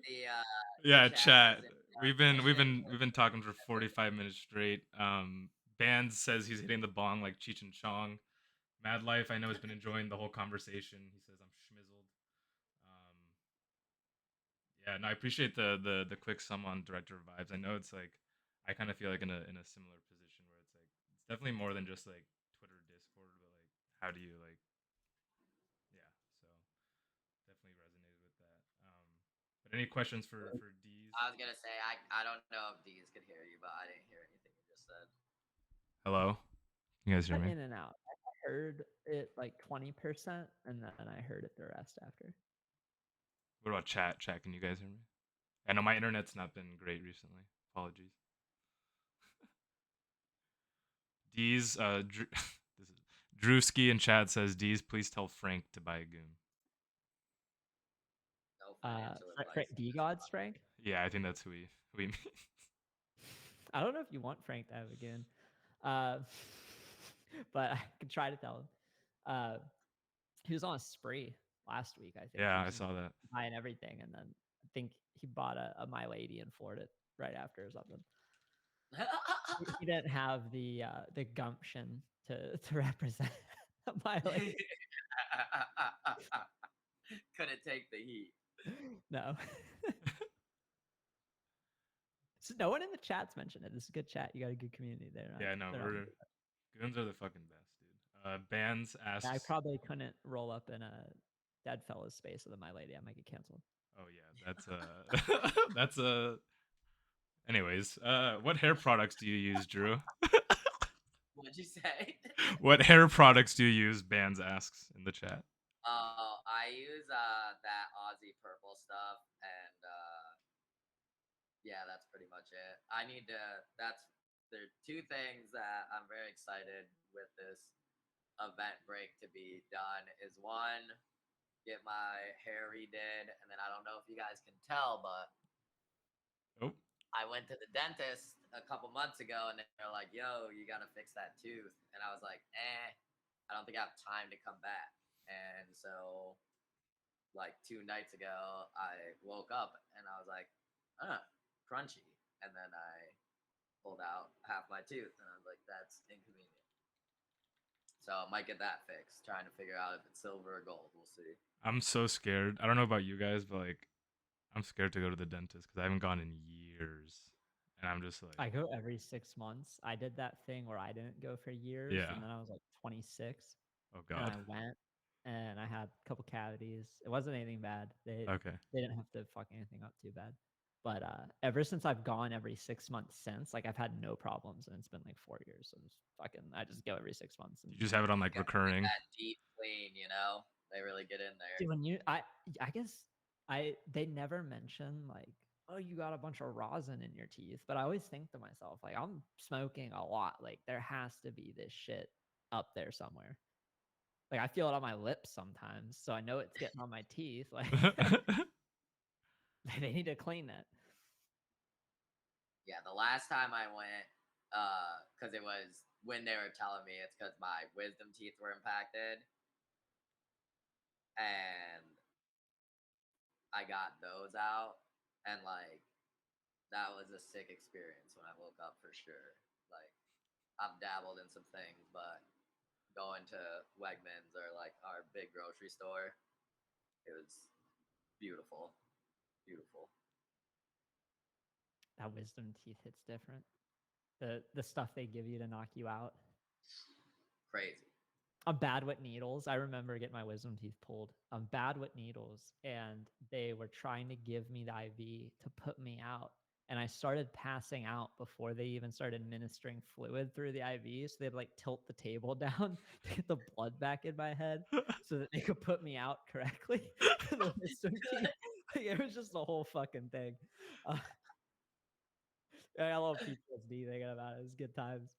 the yeah, chat chat. is in We've been talking for 45 minutes straight. Bands says he's hitting the bong like Cheech and Chong. Mad Life, I know, has been enjoying the whole conversation. He says I'm schmizzled. Um, yeah, no, I appreciate the quick sum on director vibes. I know it's like I kind of feel like in a similar position where it's like it's definitely more than just like Twitter, Discord, but like how do you like yeah. So definitely resonated with that. But any questions for D's? I was gonna say I don't know if these could hear you, but I didn't hear anything you just said. Hello, you guys hear me? In and out. I heard it like 20%, and then I heard it the rest after. What about chat? Chat, can you guys hear me? I know my internet's not been great recently. Apologies. D's this is Drewski in chat says D's please tell Frank to buy a goon. No financial advice. DeeGods, Frank? Yeah, I think that's who we mean. I don't know if you want Frank to have a goon, but I could try to tell him. He was on a spree last week, I think. Yeah, He I was saw that. buying everything, and then I think he bought a My Lady and floored it right after or something. He didn't have the gumption to represent My Lady. Couldn't take the heat. No. So no one in the chat's mentioned it. This is a good chat. You got a good community there. Yeah, no, goons are the fucking best, dude. Bands asks. I probably couldn't roll up in a Dead Fellas space with a My Lady. I might get canceled. Oh yeah, that's a. Anyways, what hair products do you use, Drew? What'd you say? What hair products do you use? Bands asks in the chat. Oh, I use that Aussie purple stuff, and yeah, that's pretty much it. I need to. That's There are two things that I'm very excited with this event break to be done. Is one, get my hair redid, and then I don't know if you guys can tell, but Oh, I went to the dentist a couple months ago, and they're like, "Yo, you gotta fix that tooth," and I was like, I don't think I have time to come back." And so, like 2 nights ago, I woke up and I was like, crunchy," and then I pulled out half my tooth, and I was like, "That's inconvenient." So I might get that fixed. Trying to figure out if it's silver or gold. We'll see. I'm so scared. I don't know about you guys, but like, I'm scared to go to the dentist because I haven't gone in years, and I'm just like, I go every 6 months. I did that thing where I didn't go for years, yeah. and then I was like 26, Oh and I God. went, and I had a couple cavities. It wasn't anything bad. Okay. They didn't have to fuck anything up too bad. But ever since I've gone every 6 months since, like I've had no problems, and it's been like 4 years. So I just go every 6 months. And You just have it on like Gotta get recurring. that deep clean, you know? They really get in there. dude, I guess they never mention like, oh, you got a bunch of rosin in your teeth, but I always think to myself like, I'm smoking a lot. Like there has to be this shit up there somewhere. Like I feel it on my lips sometimes, so I know it's getting on my teeth. Like they need to clean that. Yeah, the last time I went, because it was when they were telling me it's because my wisdom teeth were impacted, and I got those out, and like that was a sick experience when I woke up for sure. Like I've dabbled in some things, but going to Wegmans or like our big grocery store, it was beautiful, beautiful, That wisdom teeth hits different. The stuff they give you to knock you out. crazy. I'm bad with needles. I remember getting my wisdom teeth pulled. I'm bad with needles, and they were trying to give me the IV to put me out. And I started passing out before they even started administering fluid through the IV. So they'd like tilt the table down to get the blood back in my head so that they could put me out correctly for the wisdom teeth. Like, it was just the whole fucking thing. Uh, I love PTSD thinking about it. It was good times.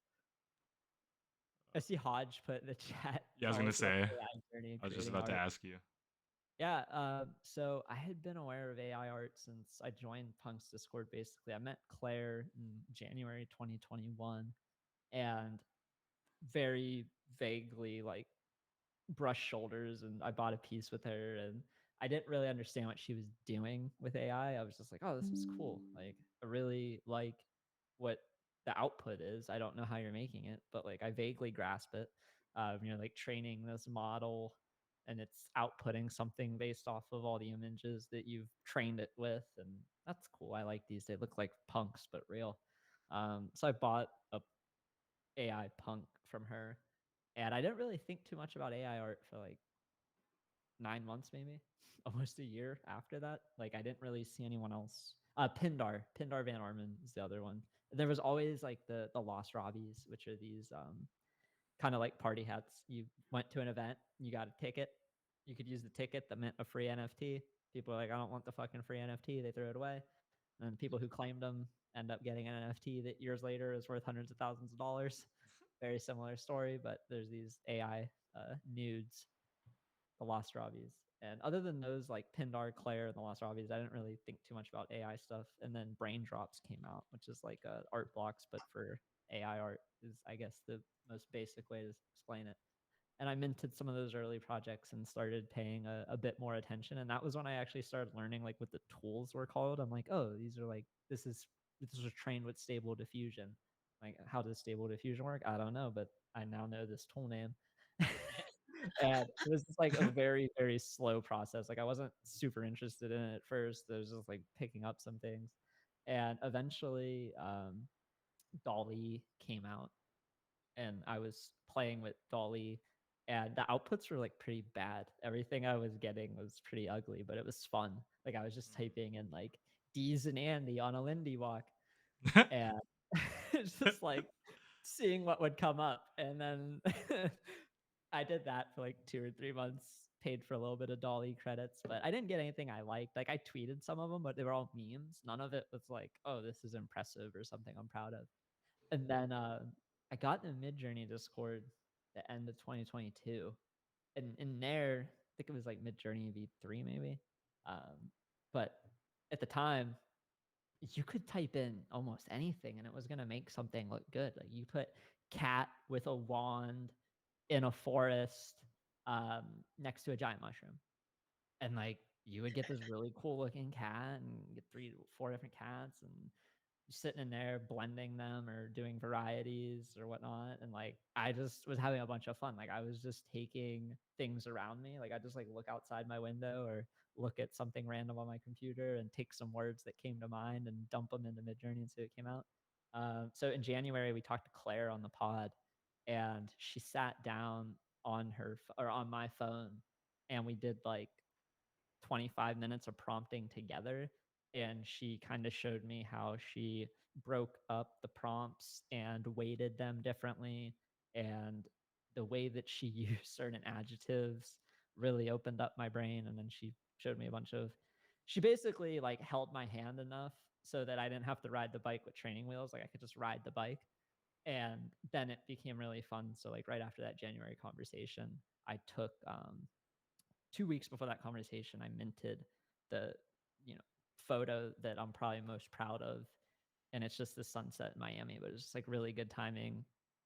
I see Hodge put in the chat. Yeah, I was Tell gonna us about say. AI journey and I was just creating about to art. ask you. Yeah, so I had been aware of AI art since I joined Punk's Discord. Basically, I met Claire in January 2021, and very vaguely like brushed shoulders, and I bought a piece with her, and I didn't really understand what she was doing with AI. I was just like, oh, this was cool. Like, I really like what the output is. I don't know how you're making it, but like I vaguely grasp it. You're like training this model, and it's outputting something based off of all the images that you've trained it with, and that's cool. I like these. They look like punks but real. So I bought a AI punk from her, and I didn't really think too much about AI art for like 9 months, maybe almost a year after that. Like I didn't really see anyone else. Pindar Van Arman is the other one. There was always like the Lost Robbies, which are these kind of like party hats. You went to an event, you got a ticket. You could use the ticket that meant a free NFT. People are like, I don't want the fucking free NFT. They threw it away. And people who claimed them end up getting an NFT that years later is worth hundreds of thousands of dollars. Very similar story, but there's these AI nudes, the Lost Robbies. And other than those, like Pindar, Claire, and the Lost Robbies, I didn't really think too much about AI stuff. And then Brain Drops came out, which is like art blocks, but for AI art, is I guess the most basic way to explain it. And I minted some of those early projects and started paying a bit more attention. And that was when I actually started learning like what the tools were called. I'm like, oh, these are like this was trained with Stable Diffusion. Like, how does Stable Diffusion work? I don't know, but I now know this tool name. And it was just like a very, very slow process. Like I wasn't super interested in it at first. I was just like picking up some things. And eventually Dolly came out, and I was playing with Dolly, and the outputs were like pretty bad. Everything I was getting was pretty ugly, but it was fun. Like I was just typing in like DeeZe and Andy on a Lindy walk, and it's just like seeing what would come up. And then I did that for like 2 or 3 months, paid for a little bit of Dolly credits, but I didn't get anything I liked. Like I tweeted some of them, but they were all memes. None of it was like, oh, this is impressive or something I'm proud of. And then I got in the Midjourney Discord the end of 2022, and in there, I think it was like Midjourney V3 maybe. But at the time, you could type in almost anything and it was going to make something look good. Like you put cat with a wand in a forest next to a giant mushroom, and like you would get this really cool looking cat and get 3 4 different cats, and sitting in there blending them or doing varieties or whatnot. And like I just was having a bunch of fun. Like I was just taking things around me. Like I just like look outside my window or look at something random on my computer and take some words that came to mind and dump them into Midjourney and see what came out. So in January we talked to Claire on the pod, and she sat down on her or on my phone, and we did like 25 minutes of prompting together. And she kind of showed me how she broke up the prompts and weighted them differently. And the way that she used certain adjectives really opened up my brain. And then she showed me a bunch of, she basically like held my hand enough so that I didn't have to ride the bike with training wheels. Like I could just ride the bike. And then it became really fun. So like right after that January conversation, I took 2 weeks before that conversation, I minted the, photo that I'm probably most proud of. And it's just the sunset in Miami, but it's just like really good timing.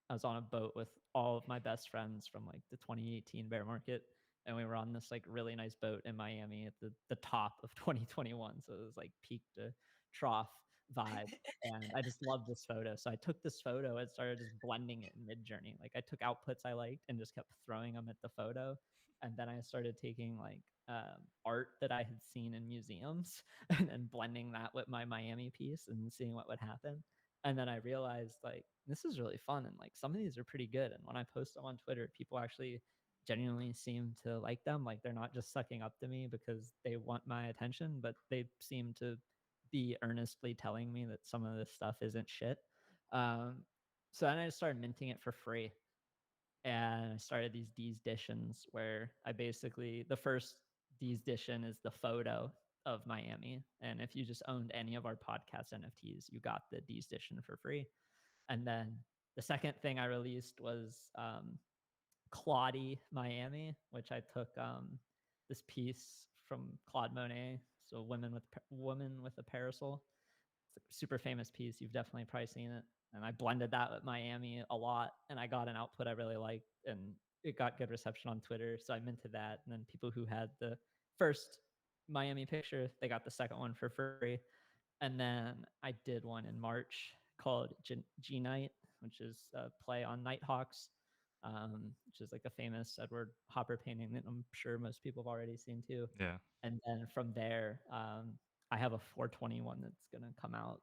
I was on a boat with all of my best friends from like the 2018 bear market. And we were on this like really nice boat in Miami at the top of 2021. So it was like peak to trough vibe. And I just loved this photo. So I took this photo and started just blending it in Midjourney. Like I took outputs I liked and just kept throwing them at the photo. And then I started taking like art that I had seen in museums and then blending that with my Miami piece and seeing what would happen. And then I realized like this is really fun, and like some of these are pretty good. And when I post them on Twitter, people actually genuinely seem to like them. Like they're not just sucking up to me because they want my attention, but they seem to be earnestly telling me that some of this stuff isn't shit. Um, so then I just started minting it for free, and I started these DeeZe editions where I basically, the first DeeZe edition is the photo of Miami, and if you just owned any of our podcast NFTs, you got the DeeZe edition for free. And then the second thing I released was Claudie Miami, which I took this piece from Claude Monet, so woman with a parasol. It's a super famous piece. You've definitely probably seen it. And I blended that with Miami a lot, and I got an output I really liked, and it got good reception on Twitter. So I minted that, and then people who had the first Miami picture, they got the second one for free. And then I did one in March called G Night, which is a play on Nighthawks, which is like a famous Edward Hopper painting that I'm sure most people have already seen too. Yeah. And then from there, I have a 421 that's going to come out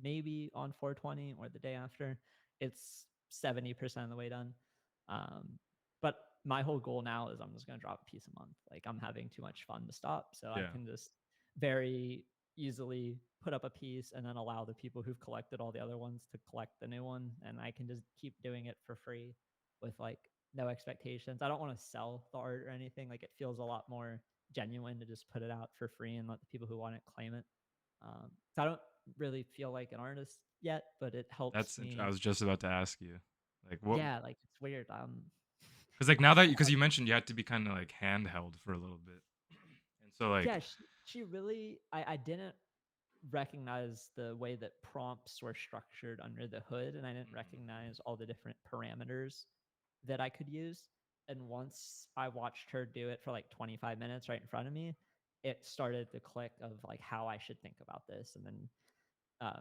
maybe on 420 or the day after. It's 70% of the way done. But my whole goal now is I'm just going to drop a piece a month. Like I'm having too much fun to stop. So I can just very easily put up a piece and then allow the people who've collected all the other ones to collect the new one. And I can just keep doing it for free with like no expectations. I don't want to sell the art or anything. Like it feels a lot more genuine to just put it out for free and let the people who want it claim it. So I don't really feel like an artist yet, but it helps me. I was just about to ask you, like, what? Yeah, like it's weird. Because like now that because you mentioned you had to be kind of like handheld for a little bit, and so like yeah, she really. I didn't recognize the way that prompts were structured under the hood, and I didn't recognize all the different parameters that I could use. And once I watched her do it for like 25 minutes right in front of me, it started to click of like how I should think about this. And then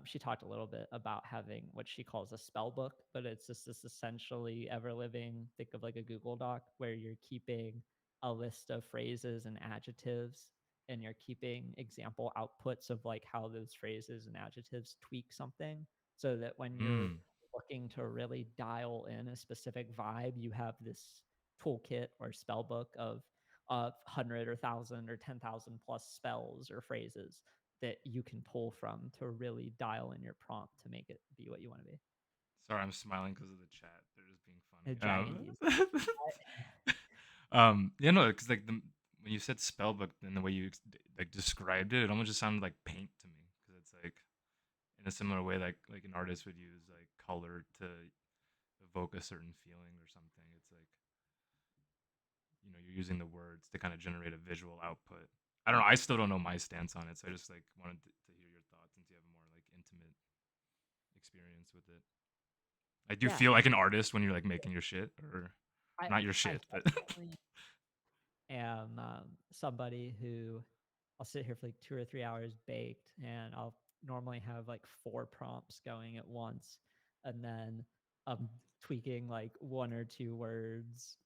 she talked a little bit about having what she calls a spell book, but it's just this essentially ever living, think of like a Google Doc where you're keeping a list of phrases and adjectives, and you're keeping example outputs of like how those phrases and adjectives tweak something, so that when you're looking to really dial in a specific vibe, you have this toolkit or spell book of 100 or 1,000 or 10,000 plus spells or phrases that you can pull from to really dial in your prompt to make it be what you want to be. Sorry, I'm smiling because of the chat. They're just being The funny. dragon keys. Yeah, no, because like when you said spellbook and the way you like described it, it almost just sounded like paint to me. Because it's like in a similar way, like an artist would use like color to evoke a certain feeling or something. It's like you're using the words to kind of generate a visual output. I don't know. I still don't know my stance on it, so I just like wanted to hear your thoughts since you have a more like intimate experience with it. Like, do you Yeah, feel like an artist when you're like making your shit, or I not your I shit, but definitely am somebody who I'll sit here for like 2 or 3 hours baked, and I'll normally have like 4 prompts going at once, and then tweaking like 1 or 2 words,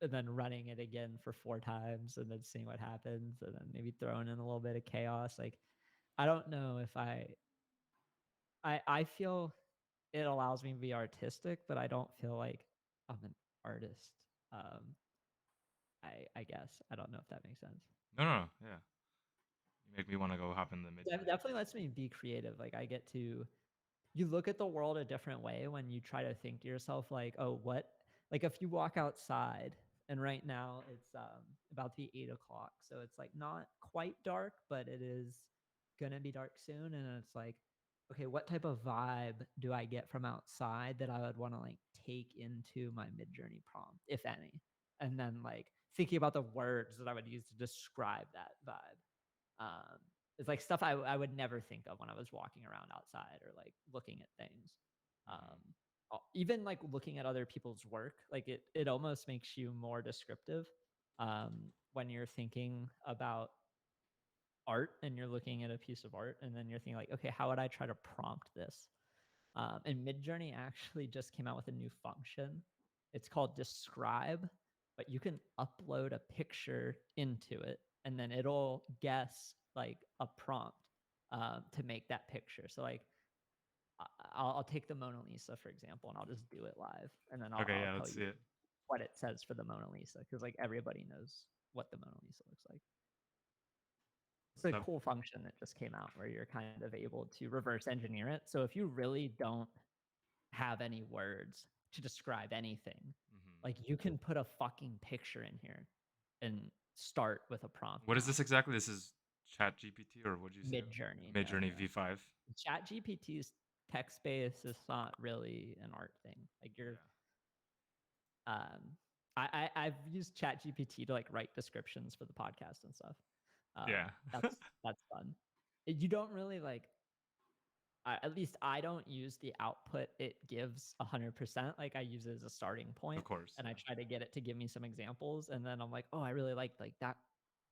and then running it again for 4 times, and then seeing what happens, and then maybe throwing in a little bit of chaos. Like, I don't know if I feel it allows me to be artistic, but I don't feel like I'm an artist. Um, I guess I don't know if that makes sense. no, yeah. You make me want to go hop in the mid. Definitely lets me be creative. Like, I get to you look at the world a different way when you try to think to yourself like, oh, what, like if you walk outside, and right now it's about to be 8 o'clock, so it's like not quite dark, but it is gonna be dark soon, and it's like, okay, what type of vibe do I get from outside that I would want to like take into my Mid-Journey prompt, if any? And then like thinking about the words that I would use to describe that vibe. um, it's like stuff I would never think of when I was walking around outside or like looking at things. Um, Even like looking at other people's work, like it almost makes you more descriptive when you're thinking about art and you're looking at a piece of art, and then you're thinking like, okay, how would I try to prompt this? And Midjourney actually just came out with a new function. It's called Describe, but you can upload a picture into it, and then it'll guess like a prompt to make that picture. So like, I'll take the Mona Lisa for example, and I'll just do it live, and then Okay, I'll yeah, tell let's you see it. what it says for the Mona Lisa, because like everybody knows what the Mona Lisa looks like. It's a What's up? cool function that just came out where you're kind of able to reverse engineer it. So if you really don't have any words to describe anything, Hmm. like you can put a fucking picture in here and start with a prompt What is now. this exactly? This is Chat GPT, or what did you say? Mid-Journey. Mid Journey V5. Chat GPT's text base is not really an art thing. Like you're um I've used Chat GPT to like write descriptions for the podcast and stuff. Yeah. That's fun. You don't really like, at least I don't use the output it gives 100%. Like I use it as a starting point, Of course. and I try to get it to give me some examples, and then I'm like, oh, I really like that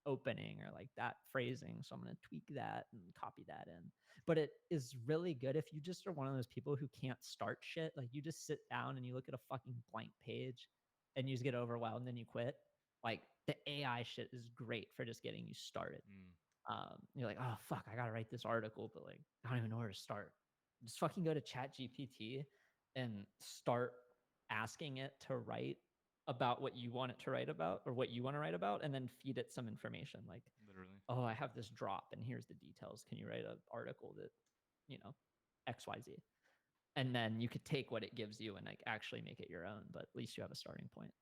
opening or like that phrasing, so I'm going to tweak that and copy that in. But it is really good if you just are one of those people who can't start shit. Like you just sit down and you look at a fucking blank page and you just get overwhelmed and then you quit. Like the AI shit is great for just getting you started. Mm. You're like, oh fuck, I gotta write this article, but like I don't even know where to start. Just fucking go to Chat GPT and start asking it to write about what you want it to write about, or what you want to write about, and then feed it some information like, Literally. oh, I have this drop and here's the details, can you write an article that, you know, XYZ? And then you could take what it gives you and like actually make it your own, but at least you have a starting point.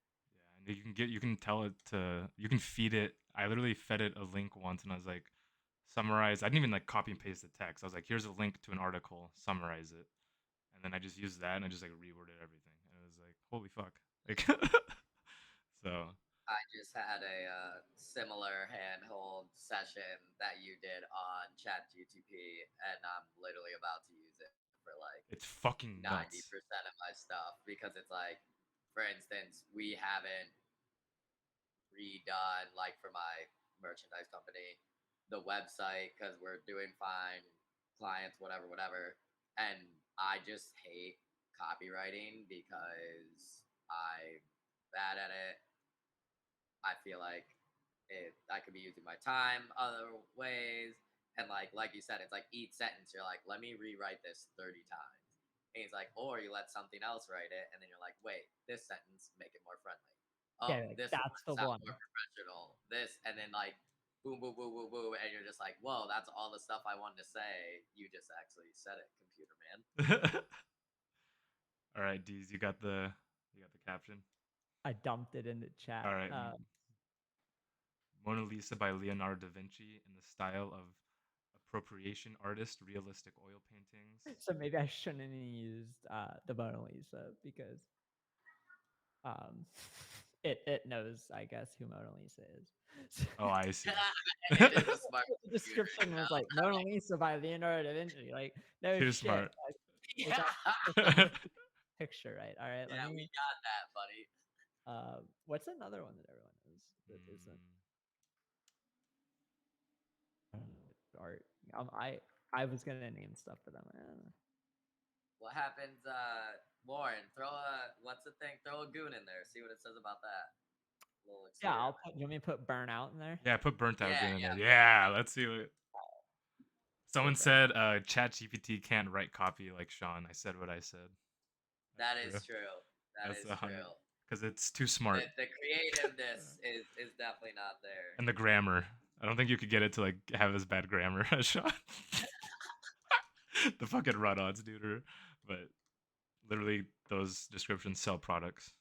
Yeah, and you can tell it to, you can feed it. I literally fed it a link once, and I was like, summarize. I didn't even like copy and paste the text. I was like, here's a link to an article, summarize it, and then I just used that and I just like reworded everything, and it was like, holy fuck, like, so I just had a similar handhold session that you did on ChatGTP, and I'm literally about to use it for like it's fucking nuts. 90% of my stuff, because it's like, for instance, we haven't redone, like for my merchandise company, the website, because we're doing fine, clients, whatever, whatever. And I just hate copywriting because I'm bad at it. I feel like I could be using my time other ways. And like you said, it's like each sentence, you're like, let me rewrite this 30 times. And he's like, or you let something else write it, and then you're like, wait, this sentence, make it more friendly. Oh, Yeah, like, this that's one the sound one. more professional. This, and then like, boom, boom, boom, boom, boom, and you're just like, whoa, that's all the stuff I wanted to say. You just actually said it, computer man. All right, DeeZe, you got the caption. I dumped it in the chat. All right. Mona Lisa by Leonardo da Vinci in the style of appropriation artist, realistic oil paintings. So maybe I shouldn't have used the Mona Lisa because um, it knows, I guess, who Mona Lisa is. Oh, I see. It is a smart The computer, description you was know? like Mona Lisa by Leonardo da Vinci. Like, no Too shit. smart. Like, it Yeah. got picture right. All right, Yeah, let we me. got that, buddy. What's another one that everyone knows that isn't art? I was gonna name stuff, but I'm like, What happens, Warren? What's the thing? Throw a goon in there. See what it says about that. Little yeah, I'll experiment. put. You want me to put burnout in there? Yeah, put burnt out Yeah, goon in yeah. there. Yeah, let's see what. Someone Put said ChatGPT can't write copy like Sean. I said what I said. That is true. That That's is 100. true. Because it's too smart. The creativeness is definitely not there. And the grammar. I don't think you could get it to like have as bad grammar as Sean. The fucking run-ons, dude. But literally, those descriptions sell products.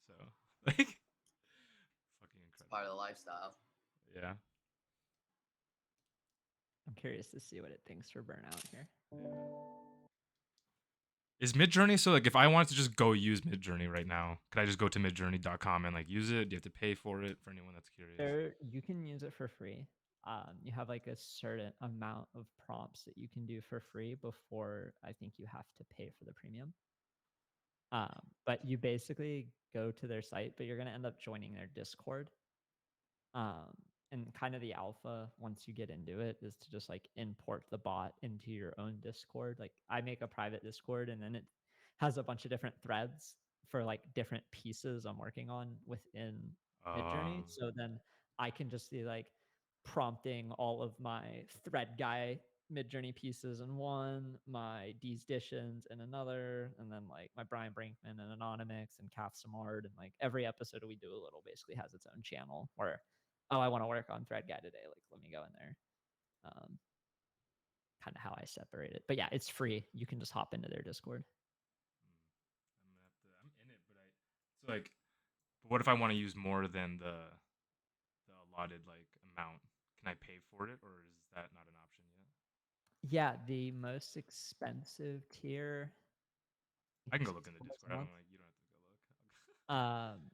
So, like, fucking It's incredible. part of the lifestyle. Yeah. I'm curious to see what it thinks for burnout here. Is Midjourney so like if I wanted to just go use Midjourney right now, could I just go to midjourney.com and like use it? Do you have to pay for it for anyone that's curious? You can use it for free. You have like a certain amount of prompts that you can do for free before I think you have to pay for the premium. But you basically go to their site, but you're going to end up joining their Discord. And kind of the alpha, once you get into it, is to just like import the bot into your own Discord. Like I make a private Discord, and then it has a bunch of different threads for like different pieces I'm working on within Midjourney. So then I can just see like prompting all of my thread guy Midjourney pieces in one, my D's Dishes in another, and then like my Brian Brinkman and Anonymous and Kath Samard, and like every episode we do a little basically has its own channel where, oh, I want to work on thread guy today. Like, let me go in there. Kind of how I separate it. But yeah, it's free. You can just hop into their Discord. I'm in it, but so like, but what if I want to use more than the allotted like amount? Can I pay for it, or is that not an option yet? Yeah, the most expensive tier. I can go look in the Discord. I don't like you don't have to go look.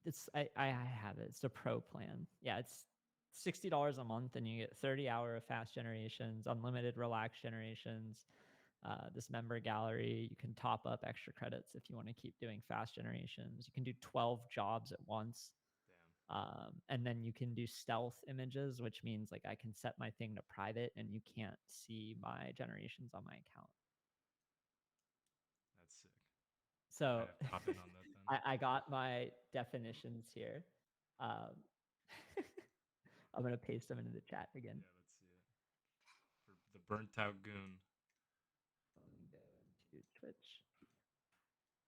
It's I have it. It's the pro plan. Yeah, it's $60 a month, and you get 30-hour of fast generations, unlimited relax generations, this member gallery. You can top up extra credits if you want to keep doing fast generations. You can do 12 jobs at once. Damn. And then you can do stealth images, which means like I can set my thing to private and you can't see my generations on my account. That's sick. So I hop in on that then. I got my definitions here. I'm going to paste them into the chat again. Yeah, let's see it. For the burnt out goon. Go into Twitch.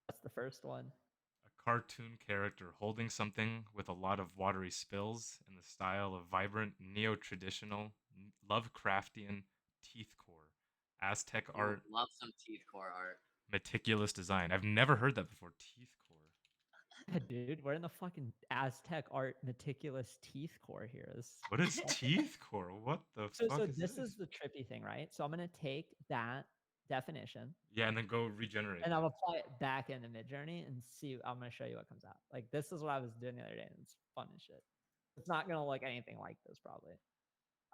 That's the first one. A cartoon character holding something with a lot of watery spills in the style of vibrant neo-traditional Lovecraftian teethcore, Aztec art, Love some teeth core art. meticulous design. I've never heard that before. Teethcore. Yeah, dude, we're in the fucking Aztec art meticulous teeth core here. What is teethcore? What the fuck So is this is the trippy thing, right? So I'm gonna take that definition. Yeah, and then go regenerate. And I'll apply it back into Midjourney and see. I'm gonna show you what comes out. Like this is what I was doing the other day, and it's fun as shit. It's not gonna look anything like this, probably.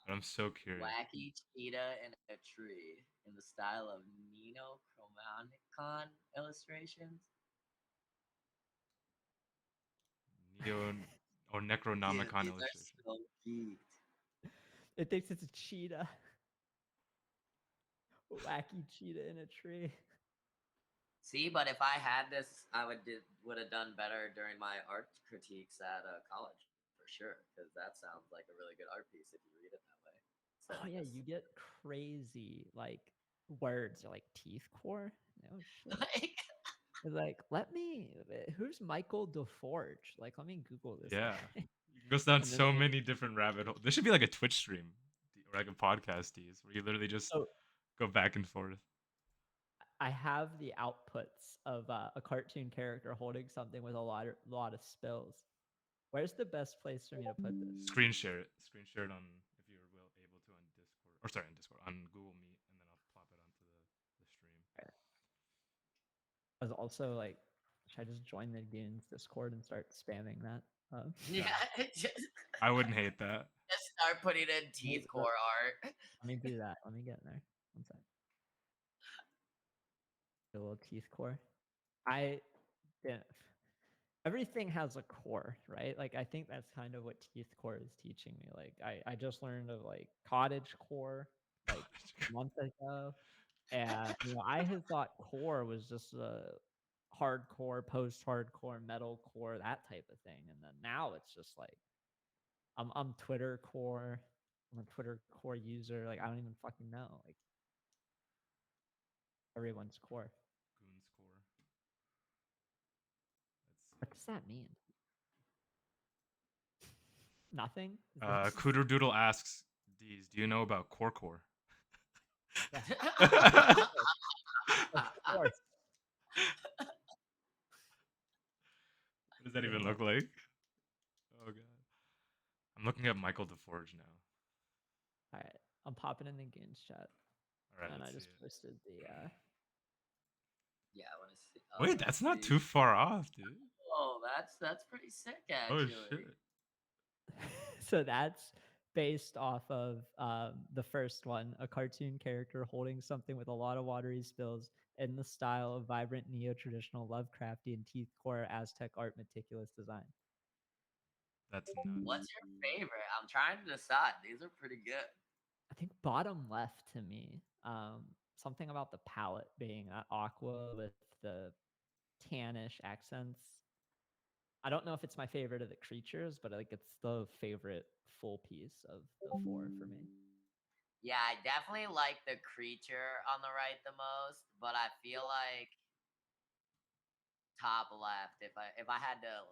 But I'm so curious. Wacky cheetah in a tree in the style of Nino Chromanicon illustrations. Necronomicon These illustration. are so geeked. It thinks it's a cheetah. Wacky cheetah in a tree. See, but if I had this, I would have done better during my art critiques at college for sure, because that sounds like a really good art piece if you read it that way. So Oh yeah, you get crazy like words or like teeth core. No shit. Like, let me. Who's Michael DeForge? Like, let me Google this. Yeah, guy. it goes down so many different rabbit holes. This should be like a Twitch stream or like a podcast, DeeZe, where you literally just go back and forth. I have the outputs of a cartoon character holding something with a lot of spills. Where's the best place for me to put this? Screen share it. Screen share it on if you're able to on Discord or sorry on Discord on Google Meet, and then I'll plop it onto the stream. Right. I was also like, should I just join the Goonz Discord and start spamming that? Yeah, just I wouldn't hate that. start putting in teeth core art. Let me do that. Let me get in there. One sec. A little teeth core. I didn't. Everything has a core, right? Like I think that's kind of what teeth core is teaching me. Like I just learned of like cottage core like a month ago, and I had thought core was just a hardcore, post-hardcore, metal core, that type of thing, and then now it's just like I'm Twitter core. I'm a Twitter core user. Like I don't even fucking know. Like everyone's core. Goonz core. What does that mean? Nothing. Cooter Doodle asks, "DeeZe, do you know about core core?" Yeah. Of course. What does that even look like? Oh god. I'm looking at Michael DeForge now. All right, I'm popping in the Goonz chat, All right, and I let's just see it. posted the. Yeah, I want to see. Wait, that's not too far off, dude. Oh, that's pretty sick, Oh actually. shit. So that's based off of the first one, a cartoon character holding something with a lot of watery spills in the style of vibrant neo-traditional Lovecraftian teeth core Aztec art meticulous design. That's nuts. What's your favorite? I'm trying to decide. These are pretty good. I think bottom left to me. Something about the palette being aqua with the tannish accents. I don't know if it's my favorite of the creatures, but like it's the favorite full piece of the four for me. Yeah, I definitely like the creature on the right the most, but I feel like top left. If I had to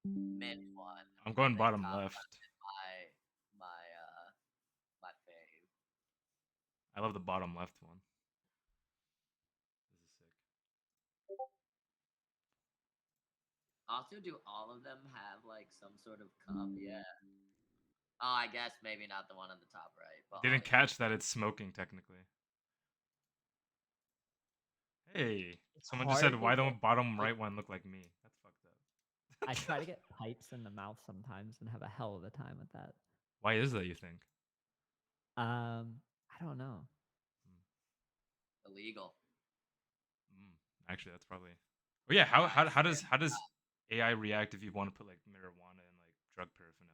mint one, I'm I going think bottom top left. left is my fave. I love the bottom left one. This is sick. Also, do all of them have like some sort of cup? Yeah. Oh, I guess maybe not the one on the top right, but Didn't catch that it's smoking technically. Hey, It's someone just said, hard to "Why get don't bottom like, right one look like me?" That's fucked up. I try to get pipes in the mouth sometimes and have a hell of a time with that. Why is that, you think? I don't know. illegal. Actually, that's probably. Oh yeah, how does AI react if you want to put like marijuana and like drug paraphernalia?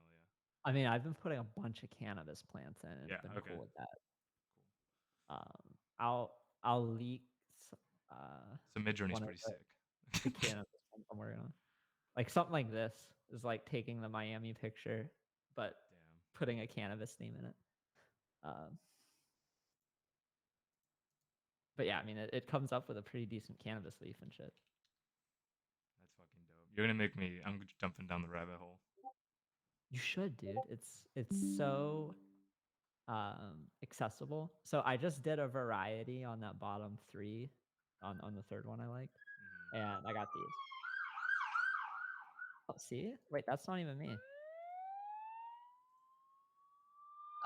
I mean, I've been putting a bunch of cannabis plants in, and it's Yeah, been okay. cool with that. Cool. I'll leak So Midjourney's one of pretty sick. the cannabis plants I'm working on. Like something like this is like taking the Miami picture, but Damn. putting a cannabis theme in it. But yeah, I mean, it comes up with a pretty decent cannabis leaf and shit. That's fucking dope. You're gonna make me. I'm jumping down the rabbit hole. You should, dude. It's so accessible. So I just did a variety on that bottom three, on the third one I liked, and I got these. Oh, see? Wait, that's not even me.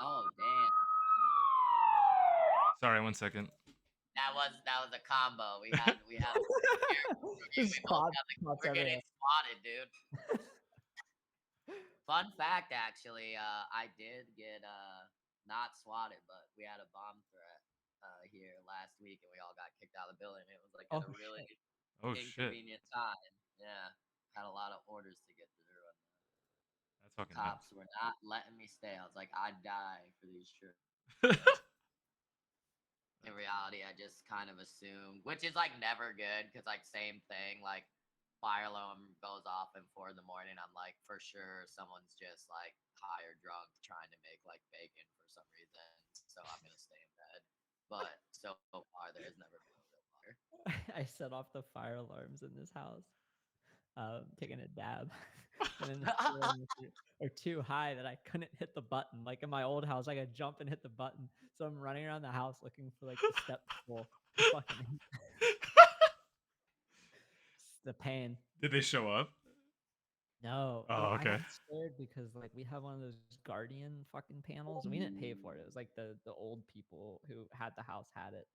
Oh damn. Sorry, 1 second. That was a combo. We had Just pops we're getting everywhere. spotted, dude. Fun fact, actually, I did get not swatted, but we had a bomb threat here last week, and we all got kicked out of the building. It was like at Oh, a really shit. Oh shit. inconvenient time. Yeah, had a lot of orders to get through, and That's fucking cops nuts. were not letting me stay. I was like, I'd die for these trips. In reality, I just kind of assumed, which is like never good, because like same thing, like fire alarm goes off at 4 in the morning. I'm like, for sure, someone's just like high or drunk trying to make like bacon for some reason. So I'm gonna stay in bed. But so far, there's never been a real fire. I set off the fire alarms in this house. Taking a dab. and then the ceilings are too high that I couldn't hit the button. Like in my old house, I could jump and hit the button. So I'm running around the house looking for like the step stool to fucking hit. It's the pain. Did they show up? No, Oh, I got okay. scared because like we have one of those Guardian fucking panels and we didn't pay for it. It was like the old people who had the house had it.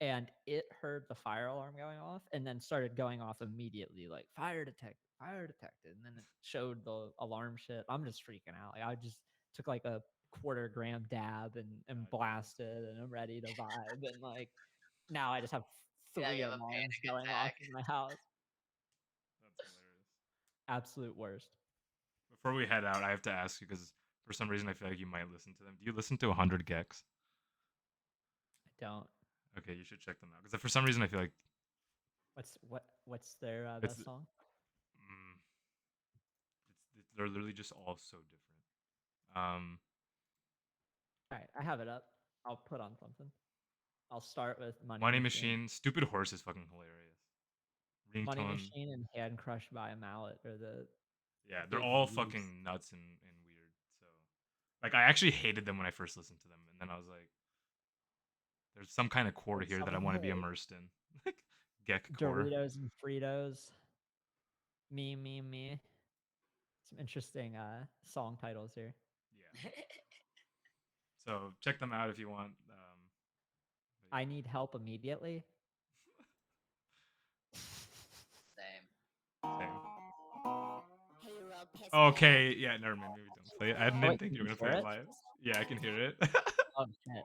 And it heard the fire alarm going off and then started going off immediately, like fire detected. And then it showed the alarm shit. I'm just freaking out. Like I just took like a quarter-gram dab and blasted and I'm ready to vibe. And like now I just have Yeah, 3 you have a alarms panic going off attack. in my house. That's hilarious. Absolute worst. Before we head out, I have to ask you because for some reason I feel like you might listen to them. Do you listen to 100 Gex? I don't. Okay, you should check them out because for some reason I feel like What's their it's best song? mm, they're literally just all so different. Um, All right, I have it up. I'll put on something. I'll start with Money Machine, Stupid Horse is fucking hilarious. Money Ringtone, Machine and Hand Crushed by a Mallet are the yeah, they're big all V's. fucking nuts and weird. So, like, I actually hated them when I first listened to them, and then I was like, there's some kind of core What's here that I some want to be hate? immersed in, like Gek core. Doritos and Fritos. Me. Some interesting song titles here. Yeah. So check them out if you want. But I yeah. need help immediately. Same. Same. Okay, yeah, never mind. Maybe don't play it. I Oh, didn't wait, think can you were you gonna play hear it it? live. Yeah, I can hear it. Oh shit.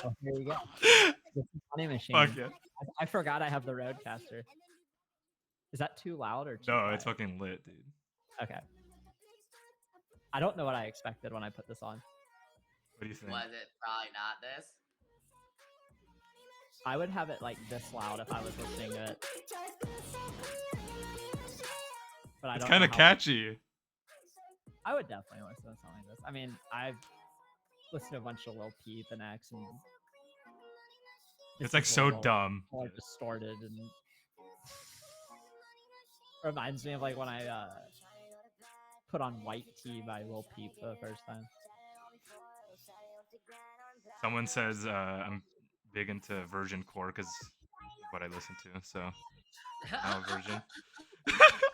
Oh, here you go. This is Money Machine. Fuck yeah. I forgot I have the Roadcaster. Is that too loud or too No, quiet? it's fucking lit, dude. Okay. I don't know what I expected when I put this on. What do you think? Was it probably not this? I would have it like this loud if I was listening to it. But I It's don't kind know of how catchy. I would definitely listen to something like this. I mean, I've listened to a bunch of Lil Peep and X, and this It's like is a so little dumb. more distorted and reminds me of like when I put on White Tea by Lil Peep for the first time. Someone says I'm big into Virgin Core because what I listen to. So now a virgin.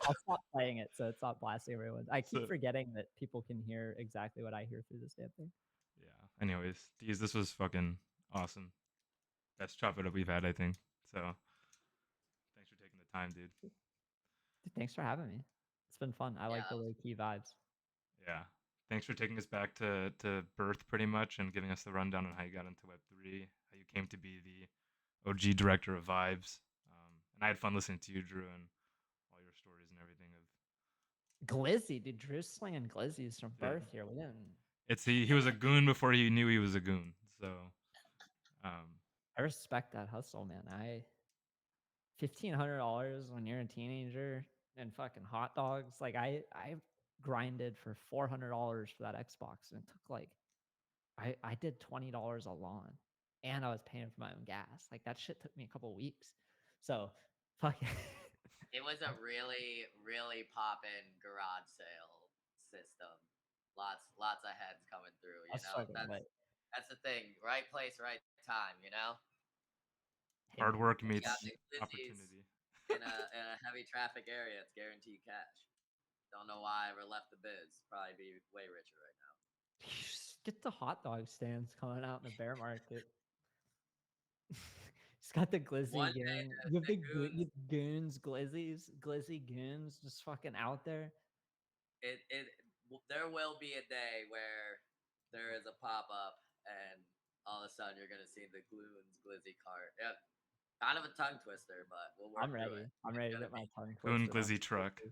I'll stop playing it so it's not blasting everyone. I keep So, forgetting that people can hear exactly what I hear through this damn thing. yeah. Anyways, DeeZe, this was fucking awesome. Best chop it up we've had, I think. So thanks for taking the time, dude. Dude, thanks for having me. It's been fun. I like the low key vibes. Yeah. Thanks for taking us back to birth pretty much and giving us the rundown on how you got into Web3, how you came to be the OG director of Vibes. And I had fun listening to you, Drew, and all your stories and everything of Glizzy, dude. Drew's slinging glizzies from Yeah. birth here. We didn't. It's he was a goon before he knew he was a goon. So I respect that hustle, man. $1,500 when you're a teenager and fucking hot dogs. Like I grinded for $400 for that Xbox, and it took like I did $20 a lawn, and I was paying for my own gas. Like that shit took me a couple weeks. So, fuck. It was a really, really poppin' garage sale system. Lots of heads coming through. You That's know, fucking lit. that's the thing. Right place, right time. You know, Hey, hard man. work you meets got the glizzies opportunity. in a heavy traffic area. It's guaranteed cash. Don't know why I ever left the biz. Probably be way richer right now. Get the hot dog stands coming out in the bear market. It's got the glizzy One day, gang. the You have the Goonz, goons, glizzies, glizzy goons just fucking out there. there will be a day where there is a pop up, and all of a sudden you're gonna see the Goonz glizzy cart. Yep, kind of a tongue twister, but we'll work I'm through ready. it. I'm It's ready to gonna get my be tongue Goon twisted on glizzy some truck. glizzy.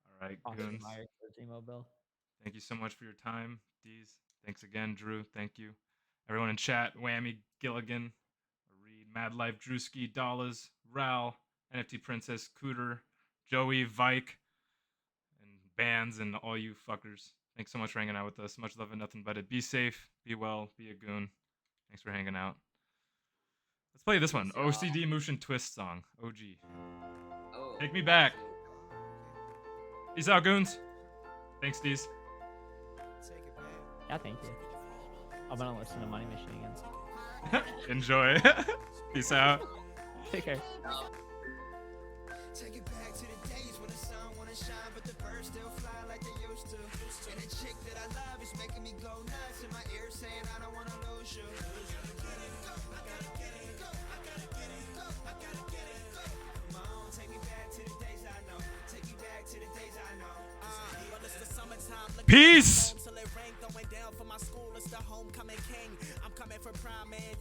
All right, Oscar goons. Mayer glizzy mobile. Thank you so much for your time, DeeZe. Thanks again, Drew. Thank you. Everyone in chat, Whammy, Gilligan, Reed, Mad Life, Drewski, Dollars, Ral, NFT Princess, Cooter, Joey, Vike, and Bands, and all you fuckers. Thanks so much for hanging out with us. Much love and nothing but it. Be safe, be well, be a goon. Thanks for hanging out. Let's play this one. So- OCD Motion Twist song. OG. Oh, Take me back. actually, Peace out, Goonz. Thanks, Deez. Yeah, thank you. I'm gonna listen to Money Machine again. Enjoy. Peace out. Take care. no. Take it back to the days when the sun wanna shine, but the birds still fly like they used to. And the chick that I love is making me go nuts in my ear saying I don't wanna lose you. Come on, take me back to the days I know. Take me back to the days I know. Well, it's the summertime. Look Peace. till it rain going down for my school. It's the homecoming king. I'm coming for prime, man.